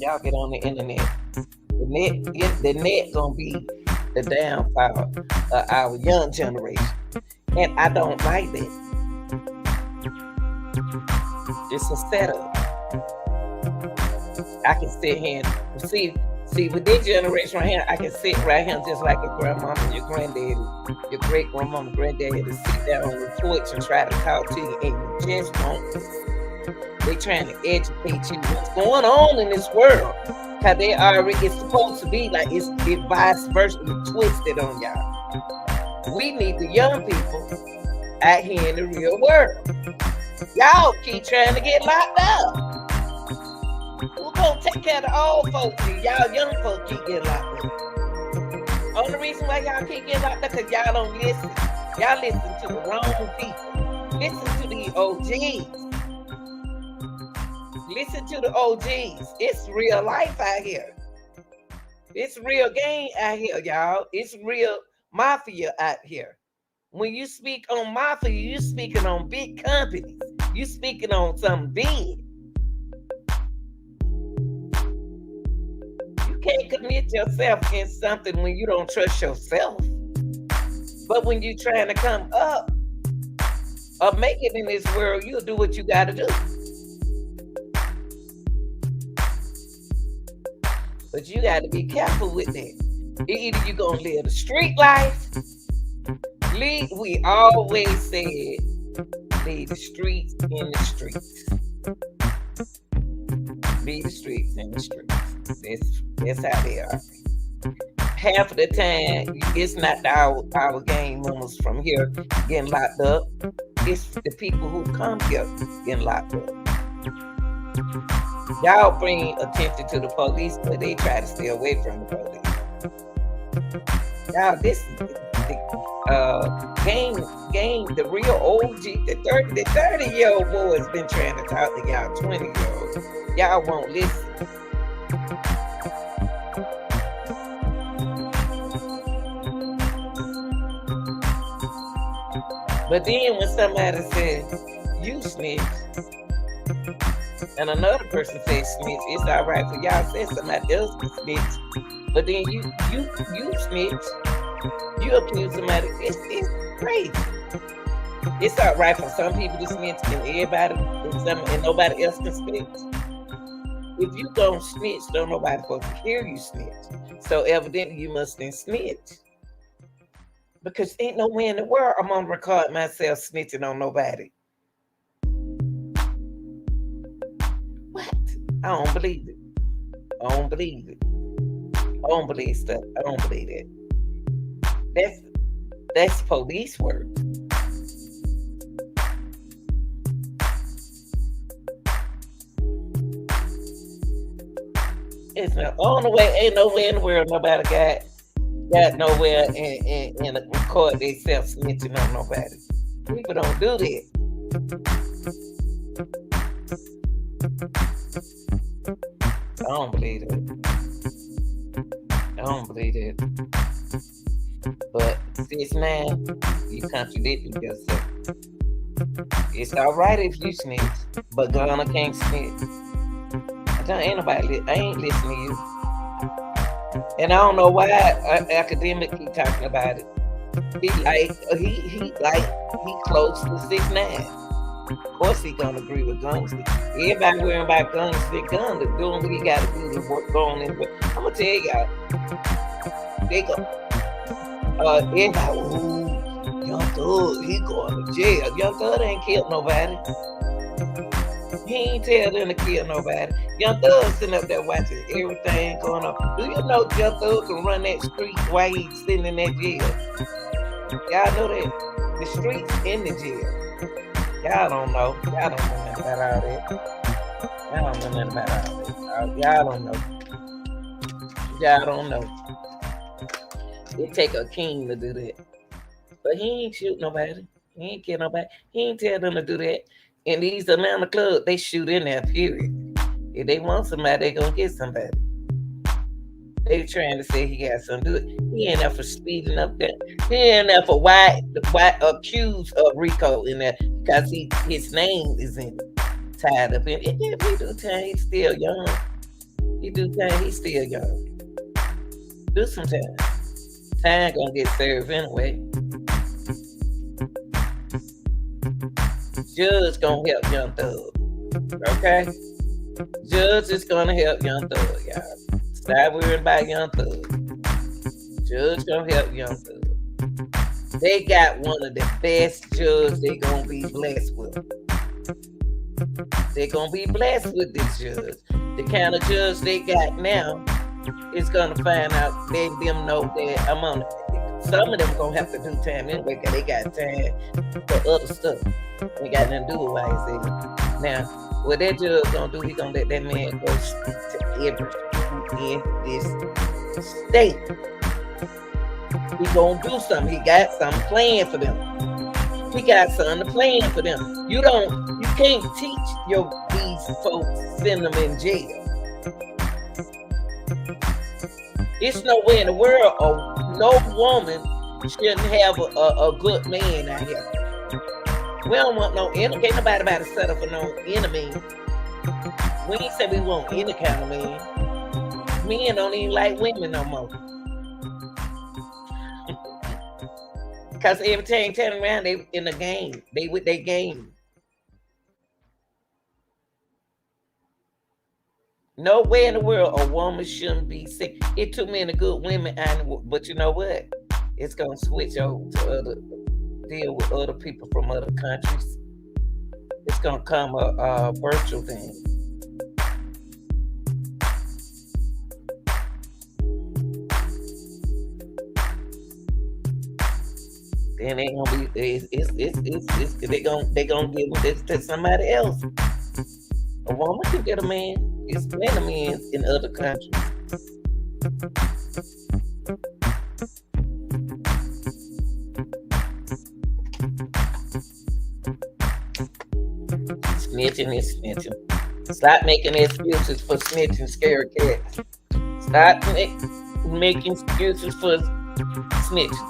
Y'all get on the internet. The net gonna be the downfall of our young generation. And I don't like that. It's a setup. I can sit here and see with this generation right here, I can sit right here just like your grandmama, your granddaddy, your great grandmama, granddaddy, to sit down on the porch and try to talk to you, and you just won't listen. They trying to educate you what's going on in this world. Cause they already, it's supposed to be like it's vice versa, twisted on y'all. We need the young people out here in the real world. Y'all keep trying to get locked up. Who's gonna take care of the old folks? Y'all young folks keep getting locked up. Only reason why y'all keep getting locked up because y'all don't listen. Y'all listen to the wrong people. Listen to the OGs. Listen to the OGs. It's real life out here. It's real game out here, y'all. It's real mafia out here. When you speak on mafia, you speaking on big companies. You speaking on something big. You can't commit yourself in something when you don't trust yourself. But when you're trying to come up or make it in this world, you'll do what you got to do. But you got to be careful with that. Either you're going to live the street life. We always said, leave the streets in the streets. Leave the streets in the streets. That's how they are. Half of the time, it's not our gang members from here getting locked up. It's the people who come here getting locked up. Y'all bring attention to the police, but they try to stay away from the police. Y'all, this is the the real OG, the 30-year-old boys been trying to talk to y'all 20-year-olds. Y'all won't listen. But then when somebody says, you snitch, and another person says snitch, it's all right for y'all to say somebody else can snitch. But then you snitch, you accuse somebody. It's crazy. It's all right for some people to snitch and everybody and nobody else can snitch. If you don't snitch, don't nobody supposed to hear you snitch. So evidently you must then snitch. Because ain't no way in the world I'm gonna record myself snitching on nobody. What? I don't believe it. I don't believe it. I don't believe stuff. I don't believe it. That's police work. It's not on the way. Ain't nowhere in the world nobody got nowhere and record themselves snitching on nobody. People don't do that. I don't believe it. I don't believe it. But 6ix9ine, you contradicted yourself. It's all right if you snitch, but Gunna can't snitch. I ain't listening to you. And I don't know why academic keep talking about it. He close to 6ix9ine. Of course he gonna agree with Gunna. Everybody worrying about Gunna stick Gunna doing what he gotta do to work going in. I'm gonna tell y'all, they go everybody, ooh, Young Thug, he going to jail. Young Thug ain't killed nobody. He ain't tell them to kill nobody. Young Thug sitting up there watching everything going on. Do you know Young Thug can run that street while he's sitting in that jail? Y'all know that? The streets in the jail. Y'all don't know. Y'all don't know nothing about all that. Y'all don't know nothing about all that. Y'all don't know. Y'all don't know. It take a king to do that. But he ain't shoot nobody. He ain't kill nobody. He ain't tell them to do that. In these Atlanta clubs, they shoot in there, period. If they want somebody, they gonna get somebody. They trying to say he got something to do it. He ain't there for speeding up there. He ain't there for why accused of Rico in there because his name is in tied up in it. Yeah, if he do time, he's still young. He do time, he's still young. Do some time. Time gonna get served anyway. Judge gonna help Young Thug. Okay? Judge is gonna help Young Thug, y'all. Stop worrying about Young Thug. Judge gonna help Young Thug. They got one of the best judges they gonna be blessed with. They gonna be blessed with this judge. The kind of judge they got now is gonna find out, let them know that I'm on it. Some of them gonna have to do time anyway because they got time for other stuff. They got nothing to do with why he said. Now, what that judge gonna do, he gonna let that man go to every in this state. He gonna do something. He got something planned for them. He got something to plan for them. You can't teach these folks, send them in jail. It's nowhere in the world no woman shouldn't have a good man out here. We don't want no enemy. Ain't nobody about to settle for no enemy. We ain't say we want any kind of man. Men don't even like women no more. Because every time turn around, they in the game. They with their game. Nowhere in the world a woman shouldn't be sick. It too many good women, but you know what? It's gonna switch over to deal with other people from other countries. It's gonna come a virtual thing. Then they gonna be they gonna give this to somebody else. A woman can get a man. It's plenty men in other countries. Snitching is snitching. Stop making excuses for snitching, scared cats. Stop making excuses for snitching.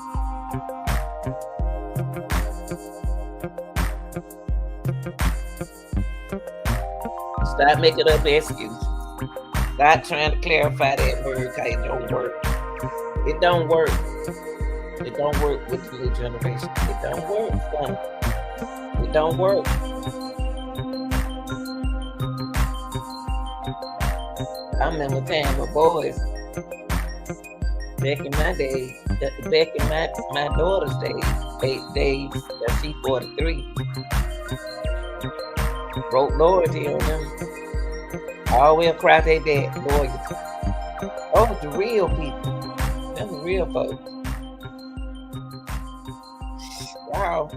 Stop making up excuses. Stop trying to clarify that word because it don't work. It don't work. It don't work with the new generation. It don't work. It don't work. I remember time with boys back in my days, back in my daughter's days, that she 43. Wrote loyalty on them. Always across their dad, loyalty. Oh, the real people. Them the real folks. Wow.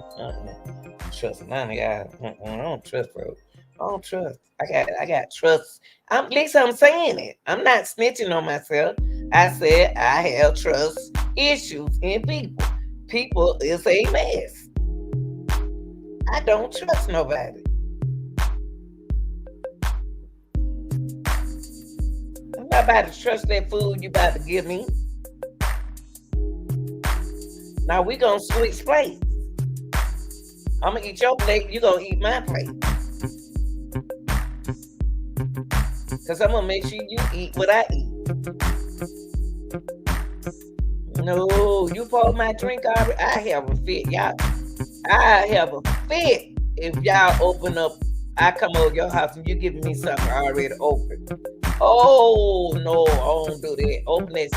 Trust none of y'all. I don't trust, bro. I don't trust. I got trust. At least I'm saying it. I'm not snitching on myself. I said I have trust issues in people. People is a mess. I don't trust nobody. I'm not about to trust that food you about to give me. Now we gonna switch plates. I'm gonna eat your plate, you gonna eat my plate. Cause I'm gonna make sure you eat what I eat. No, you pour my drink already. I have a fit, y'all. I have a fit if y'all open up. I come over your house and you giving me something already open. Oh no, I don't do that. Open that.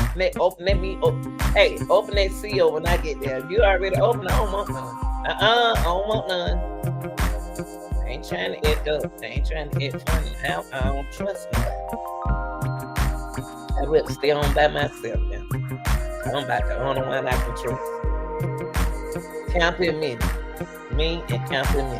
Hey, open that seal when I get there. If you already open, I don't want none. I don't want none. I ain't trying to act up. I ain't trying to act funny. I don't trust nobody. I'd rather stay home by myself now. I'm about the only one I can trust. Count in me. Me and count in me.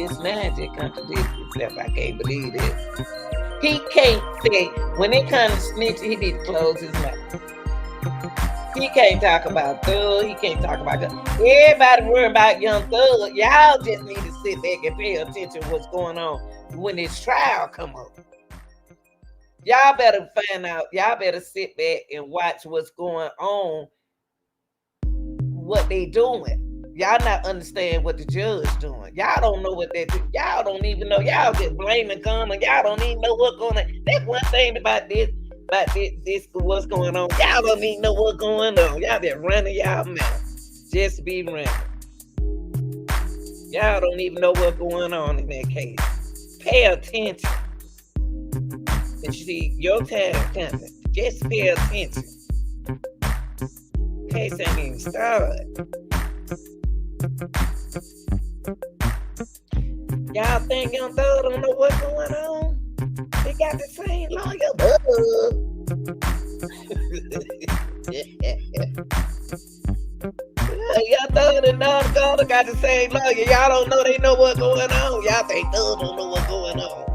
This man just contradicts himself. I can't believe it. He can't say, when it comes to snitching, he need to close his mouth. He can't talk about Thug. He can't talk about Gunna. Everybody worrying about Young Thug. Y'all just need to sit back and pay attention to what's going on when this trial come up. Y'all better find out. Y'all better sit back and watch what's going on, what they doing. Y'all not understand what the judge doing. Y'all don't know what they do. Y'all don't even know. Y'all just blaming Gunna. Y'all don't even know what's going on. That's one thing about this what's going on. Y'all don't even know what's going on. Y'all just running y'all mouth. Just be running. Y'all don't even know what's going on in that case. Pay attention. And you see, your time coming. Just pay attention. Case ain't even started. Y'all think Young Thug don't know what's going on? They got the same lawyer. Young Thug and Gunna got the same lawyer. Y'all don't know they know what's going on. Y'all think Thug don't know what's going on.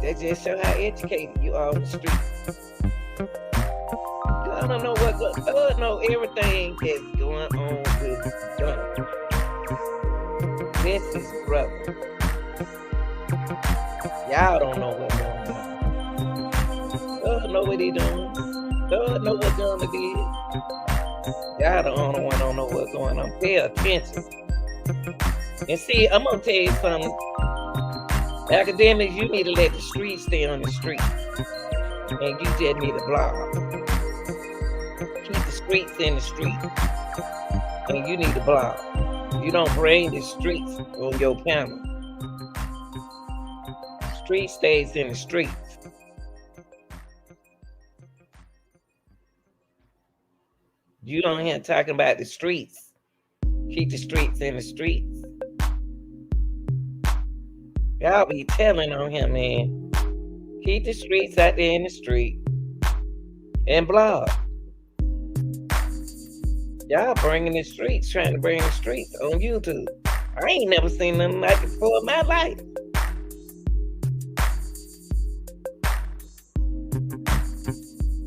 That just show how educated you are on the street. I don't know what Thug know everything that's going on with Gunna. That's his brother. Y'all don't know what's going on. Thug know what he doing. Thug know what Gunna did. Y'all the only one don't know what's going on. Pay attention. And see, I'm gonna tell you something. Academics, you need to let the street stay on the street. And you just need to blog. Keep the streets in the street. And you need to blog. You don't bring the streets on your panel. Street stays in the streets. You don't hear talking about the streets. Keep the streets in the streets. Y'all be telling on him, man. Keep the streets out there in the street. And blog. Y'all bringing the streets, trying to bring the streets on YouTube. I ain't never seen nothing like it before in my life.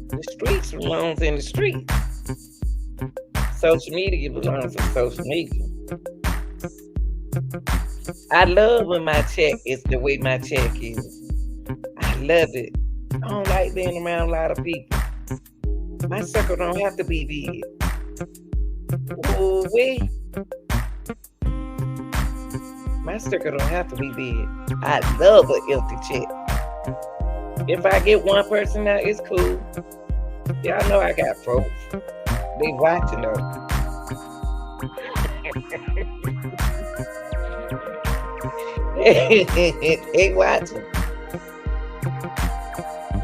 The streets belongs in the streets. Social media belongs in social media. I love when my check is the way my check is. I love it. I don't like being around a lot of people. My circle don't have to be big. Ooh-wee. My circle don't have to be big. I love an empty check. If I get one person out, it's cool. Y'all know I got folks. They watching though. They watching.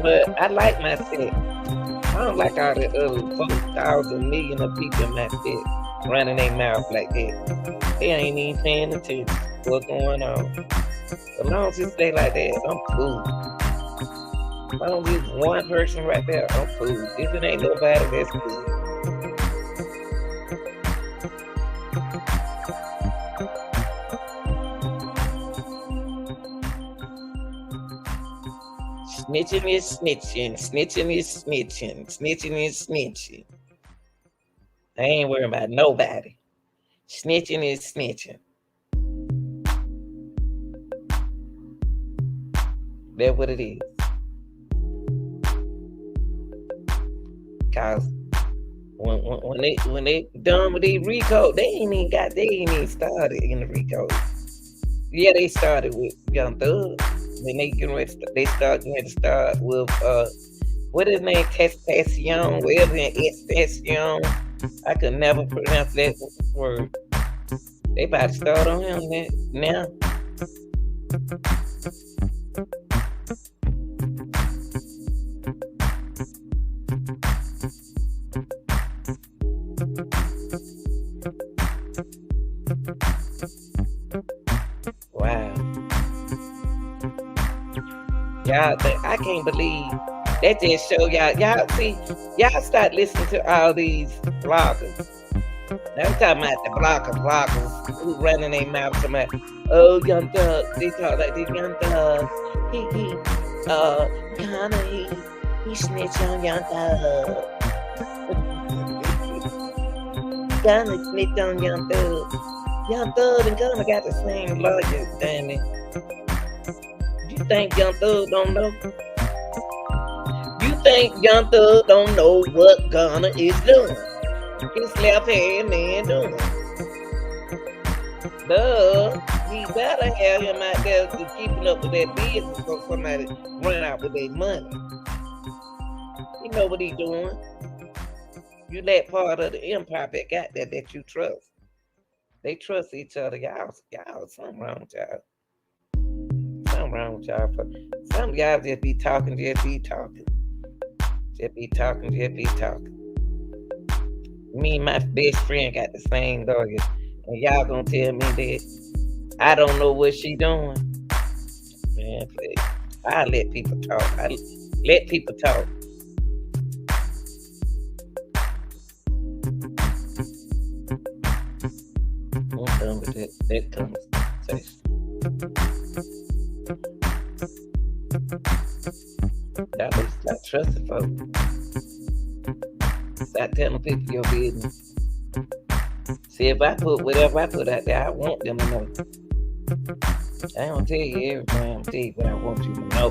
But I like my set. I don't like all the other 4,000 million of people in my set running their mouth like that. They ain't even paying attention to what's going on. As long as it stay like that, I'm cool. If I don't get one person right there, I'm cool. If it ain't nobody, that's cool. Snitching is snitching. Snitching is snitching. Snitching is snitching. I ain't worrying about nobody. Snitching is snitching. That's what it is. Cause when they done with these RICO, they ain't even started in the RICO. Yeah, they started with Young Thug. Then they start with what is his name? Testacion, whatever, Estacion. I could never pronounce that word. They about to start on him now. Wow. Y'all think, I can't believe that just show y'all see, y'all start listening to all these vloggers. I'm talking about the blockers who running their mouth talking about, oh, Young Thug. They talk like this Young Thug. Gunna, he snitched on Young Thug. Gunna snitched on Young Thug. Young Thug and Gunna got the same lawyers, damn it. You think Young Thug don't know? You think Young Thug don't know what Gunna is doing? His left hand man doing. Duh, he better have him out there to keeping up with that business so somebody run out with their money. You know what he doing. You that part of the empire that got there that you trust. They trust each other. Y'all, something wrong with y'all. Something wrong with y'all. Some of y'all just be talking. Just be talking. Me and my best friend got the same lawyer, and y'all gonna tell me that I don't know what she doing? Man, please. I let people talk. Let people talk. I'm done with that conversation. Y'all need to stop trusting folks. Stop telling people your business. See, if I put whatever I put out there, I want them to know. I ain't gonna tell you everything. I'm gonna tell you what I want you to know.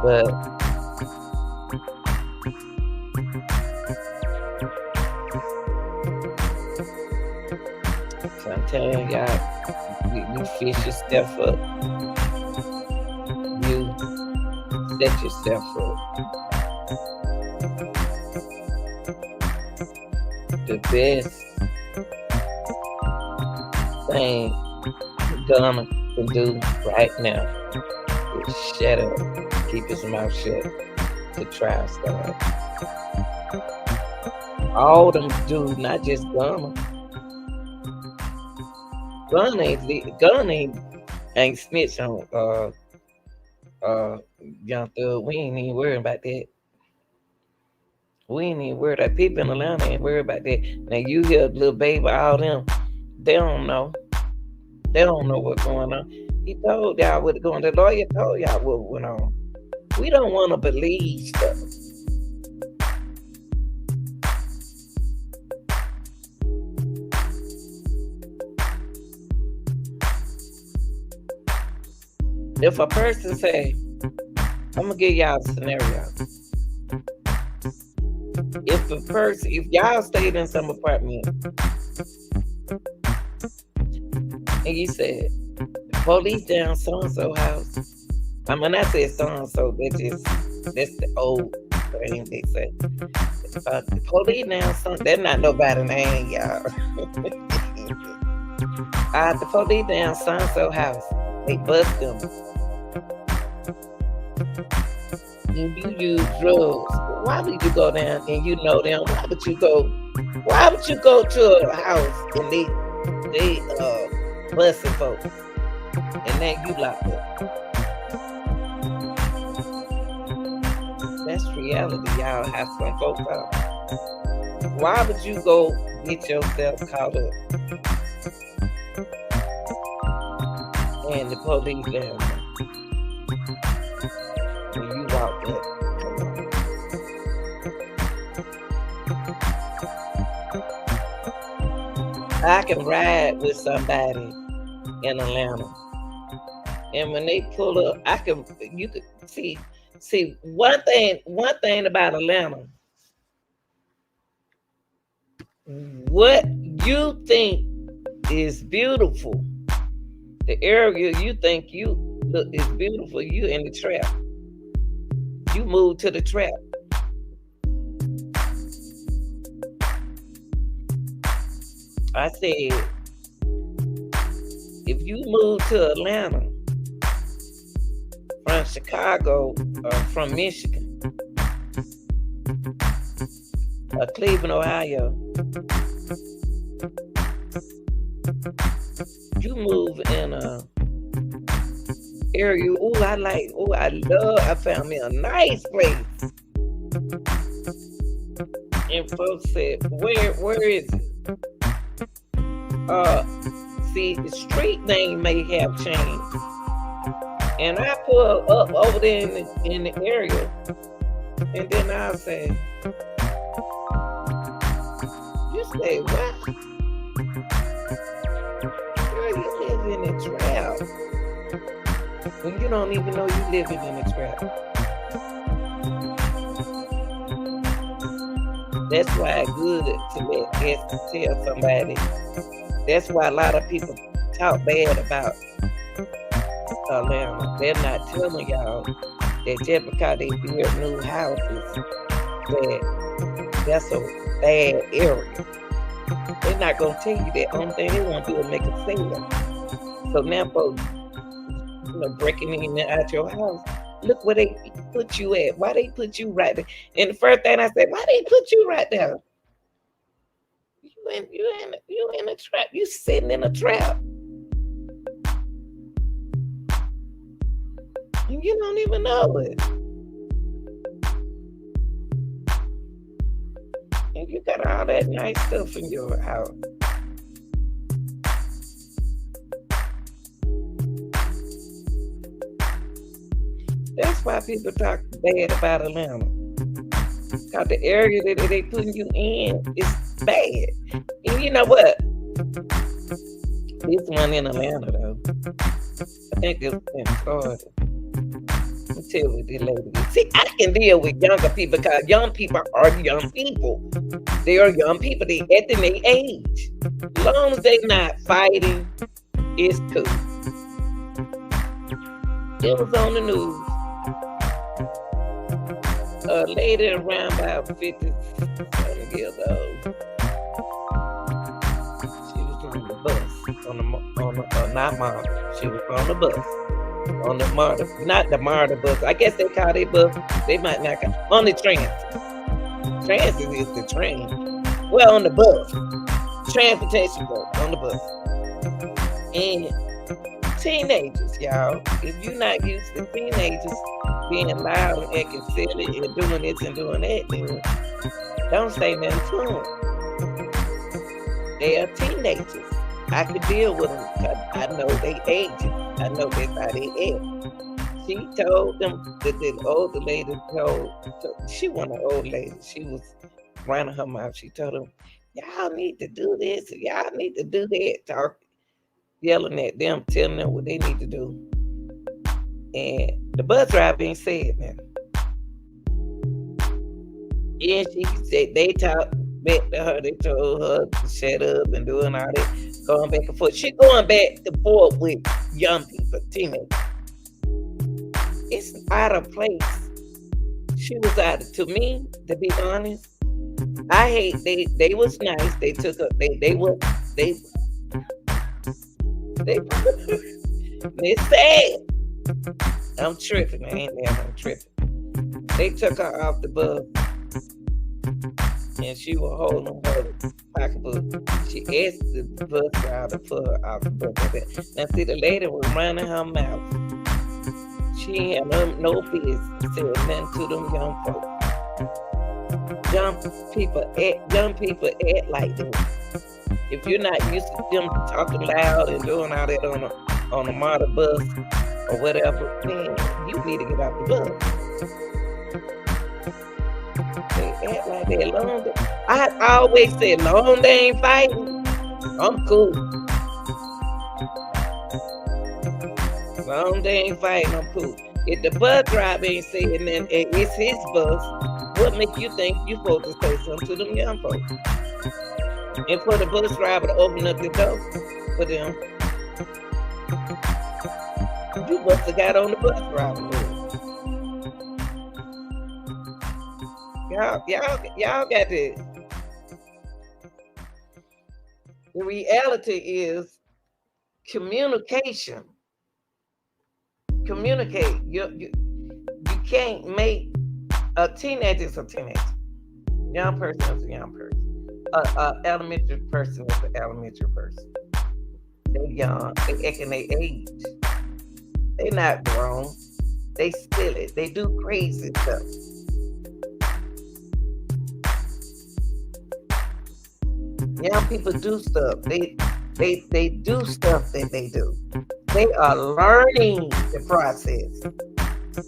But so I'm telling y'all, you fish yourself up. You set yourself up. The best thing Gunna can do right now is shut up, keep his mouth shut. The trial start. All them dudes, not just Gunna. Gunna ain't snitch on Young Thug. We ain't even worried about that. We ain't even worried about people in Atlanta ain't worried about that. Now you hear Lil Baby, all them, they don't know. They don't know what's going on. He told y'all what's going on. The lawyer told y'all what went on. We don't want to believe stuff. If a person say, I'm gonna give y'all a scenario. If y'all stayed in some apartment and you said, police down so-and-so house. I mean, I said so-and-so, that's the old thing they say. The police down that's not nobody name, y'all. The police down so-and-so house. They bust them. And you use drugs. Why would you go down and you know them? Why would you go to a house and they busting folks and then you locked up? That's reality, y'all. Have some folks out. Why would you go get yourself caught up? And the police down when you walk up. I can ride with somebody in Atlanta, and when they pull up, you could see one thing about Atlanta. What you think is beautiful, the area you think is beautiful, you in the trap. You move to the trap. I said, if you move to Atlanta from Chicago or from Michigan or Cleveland, Ohio, you move in a area. I found me a nice place. And folks said, where is it? See, the street name may have changed. And I pull up over there in the area. And then I'll say, you say, what? Girl, you live in a trap. And you don't even know you living in a trap. That's why it's good to tell somebody. That's why a lot of people talk bad about Atlanta. They're not telling y'all that just because they build new houses, that that's a bad area. They're not gonna tell you that. Only thing they want to do is make a sale. So now folks, breaking in and out your house. Look where they put you at. Why they put you right there? And the first thing I said, why they put you right there? You in a trap. You sitting in a trap. And you don't even know it. And you got all that nice stuff in your house. That's why people talk bad about Atlanta. Because the area that they putting you in is bad. And you know what? This one in Atlanta, though. I think this was in Florida. Let me tell you what this lady is. See, I can deal with younger people because young people are young people. They are young people. They at their age. As long as they not fighting, it's cool. It was on the news. A lady around about 50 years old. She was on the bus, not MARTA. She was on the bus, on the MARTA, not the MARTA bus. I guess they call it bus. They might not call on the transit. Transit is the train. Well, on the bus, transportation bus, on the bus. And teenagers, y'all, if you're not used to teenagers being loud and acting silly and doing this and doing that, then don't say nothing to them. They are teenagers. I can deal with them because I know they ages. I know that's how they act. She told them that the older lady she wasn't an old lady. She was running her mouth. She told them, y'all need to do this, y'all need to do that. Yelling at them, telling them what they need to do. And the bus driver ain't said nothing. And she said they talked back to her. They told her to shut up and doing all that, going back and forth. She going back and forth with young people, teenagers. It's out of place. She was out of, to me, to be honest. I hate they was nice. They took up they sad. I'm tripping. I ain't there. I'm tripping. They took her off the bus, and she was holding her pocketbook. She asked the bus driver to put her off the bus. Now, see, the lady was running her mouth. She ain't had no business saying nothing to them young folks. Young people act like them. If you're not used to them talking loud and doing all that on a MARTA bus or whatever, then you need to get off the bus. They act like that. I always say, long they ain't fighting, I'm cool. Long they ain't fighting, I'm cool. If the bus driver ain't saying nothing and it's his bus, what make you think you supposed to say something to them young folks? And for the bus driver to open up the door for them, you must have got on the bus driver. Y'all got this. The reality is communication. Communicate. You can't make a teenager is a teenager. Young person is a young person. Elementary person is an elementary person. They're young. They acting their age. They not grown. They steal it. They do crazy stuff. Young people do stuff. They do stuff that they do. They are learning the process.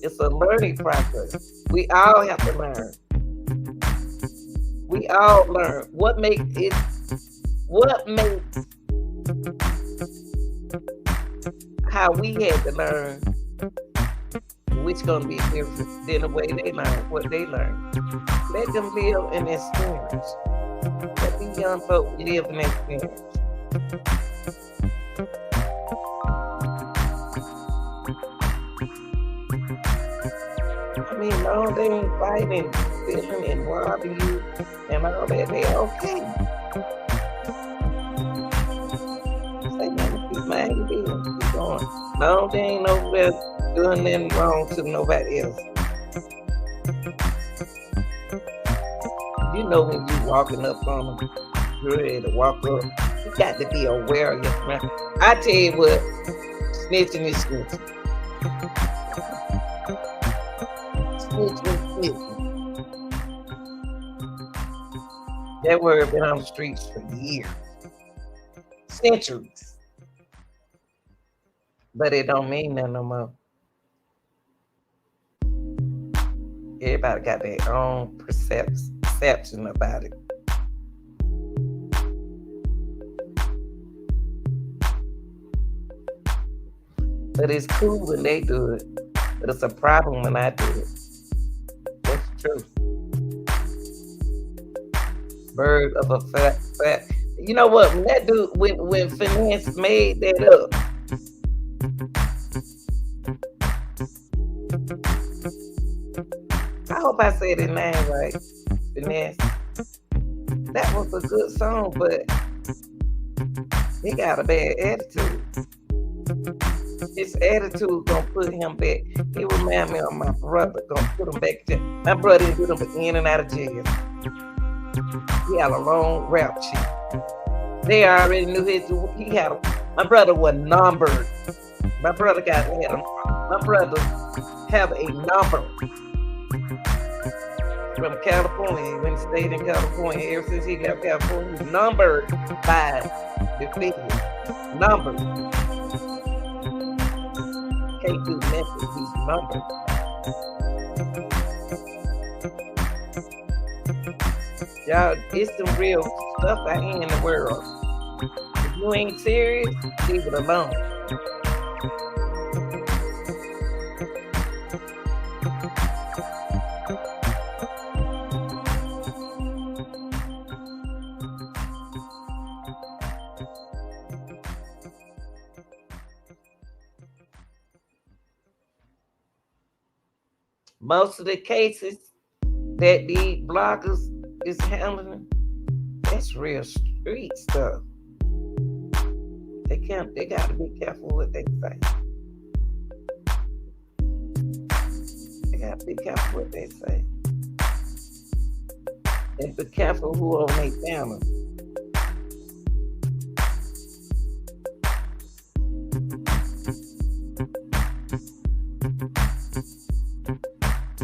It's a learning process. We all have to learn. We all learn. What makes how we had to learn, which gonna be different than the way they learn what they learn. Let them live and experience. Let these young folk live and experience. I mean, no, they ain't fighting, stealing, and robbing you, and all that. They okay. Say nothing, keep mind your business, keep going. No, they ain't nowhere doing nothing wrong to nobody else. You know when you walking up on them, you're ready to walk up. You got to be aware of your friend. I tell you what, snitching is snitching. That word been on the streets for years, centuries, but it don't mean nothing no more. Everybody got their own perception about it. But it's cool when they do it, but it's a problem when I do it. That's true. Bird of a fat. You know what? When that dude, when Finesse made that up, I hope I said his name right, Finesse. That was a good song, but he got a bad attitude. His attitude gonna put him back. He remind me of my brother, gonna put him back there. My brother didn't put him in and out of jail. He had a long rap sheet. They already knew my brother was numbered. My brother have a number from California. When he stayed in California, ever since he got California, he's numbered by the figure. Numbered. Can't do nothing, he's numbered. Y'all, it's some real stuff out here in the world. If you ain't serious, leave it alone. Most of the cases that these bloggers is handling, that's real street stuff. They gotta be careful what they say. They gotta be careful what they say. And be careful who on their family.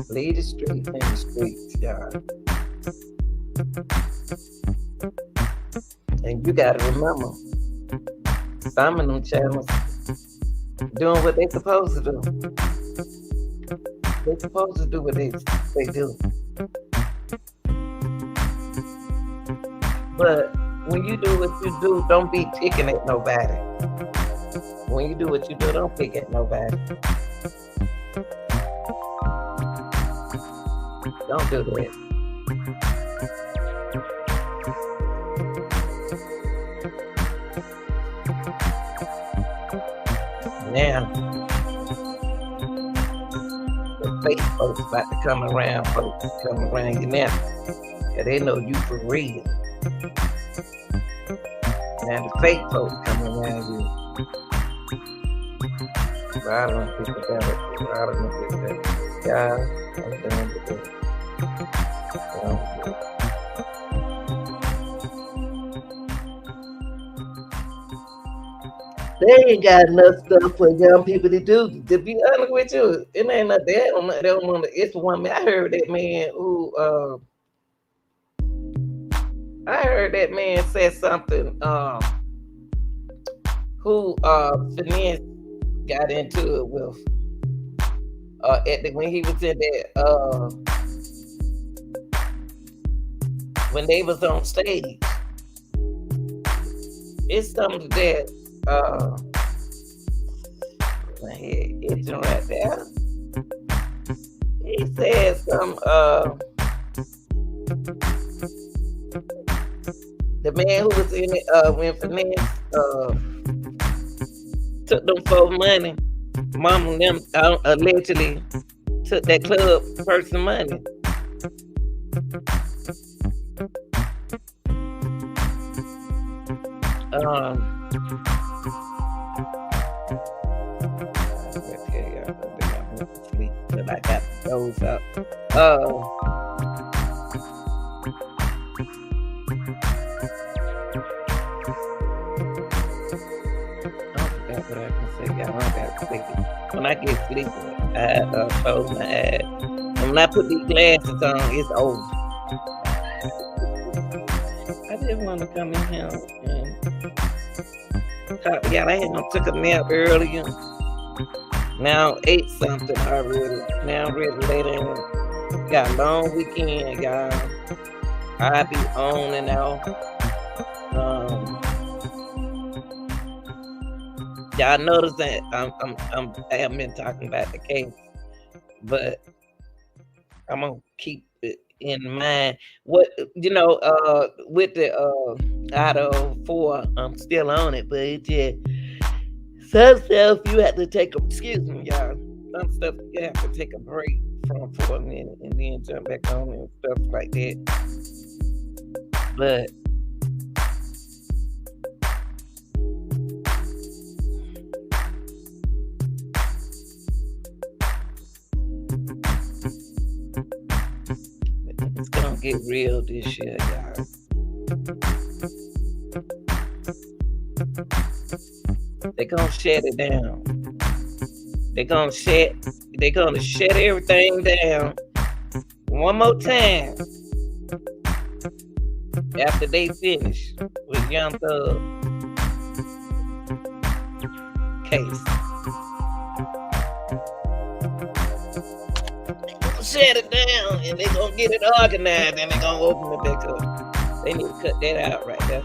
Leave the streets in the streets, y'all. And you gotta remember, some of them channels doing what they supposed to do. They supposed to do what they do. But when you do what you do, don't be picking at nobody. When you do what you do, don't pick at nobody. Don't do that. Now, the fake folks about to come around, you now. Yeah, they know you for real. Now the fake folks coming around you. So I don't think about it. I don't think about it. Yeah, I'm done with it. They ain't got enough stuff for young people to do. To be honest with you, it ain't not that. They don't want to. It's one man. I heard that man who. I heard that man say something. Who Finesse got into it with. When he was in that. When they was on stage. It's something that. It's right there. He said some the man who was in it when Finesse took them for money. Mama and them allegedly took that club person money. I got those up. I forgot what I can say. Y'all, I got sleepy. When I get sleepy, I close my eyes. And when I put these glasses on, it's over. I just want to come in here and talk to y'all. I had took a nap earlier. Now 8 something already. Now I'm ready to lay down. Got a long weekend, y'all. I be on and off. Y'all notice that I haven't been talking about the case, but I'm gonna keep it in mind. What with the out of 4, I'm still on it, but it just. Some stuff you have to take excuse me, y'all. Some stuff you have to take a break from for a minute and then jump back on and stuff like that. But it's gonna get real this year, y'all. They're gonna shut it down. They're gonna shut everything down one more time after they finish with Young Thug case. They're gonna shut it down and they're gonna get it organized and they're gonna open it back up. They need to cut that out right there.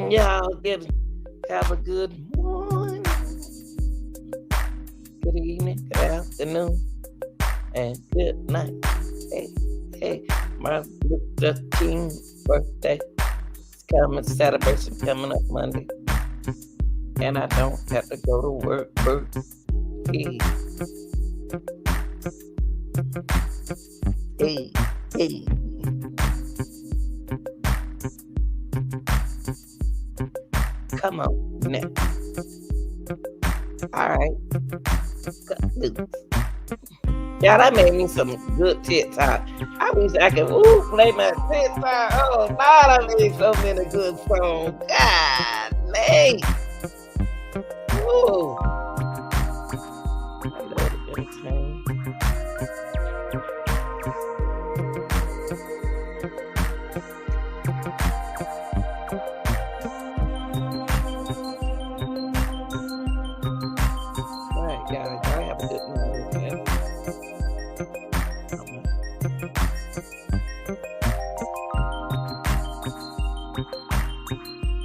Y'all have a good morning, good evening, good afternoon, and good night. Hey, my Luther King's birthday is coming, celebration coming up Monday, and I don't have to go to work. Hey. Come on, now. All right. Y'all, that made me some good TikTok. I wish I could play my TikTok. Oh, Lord, I made so many good songs. God, dang. Ooh. I love it, entertainment. Y'all have a good night, okay? Bye.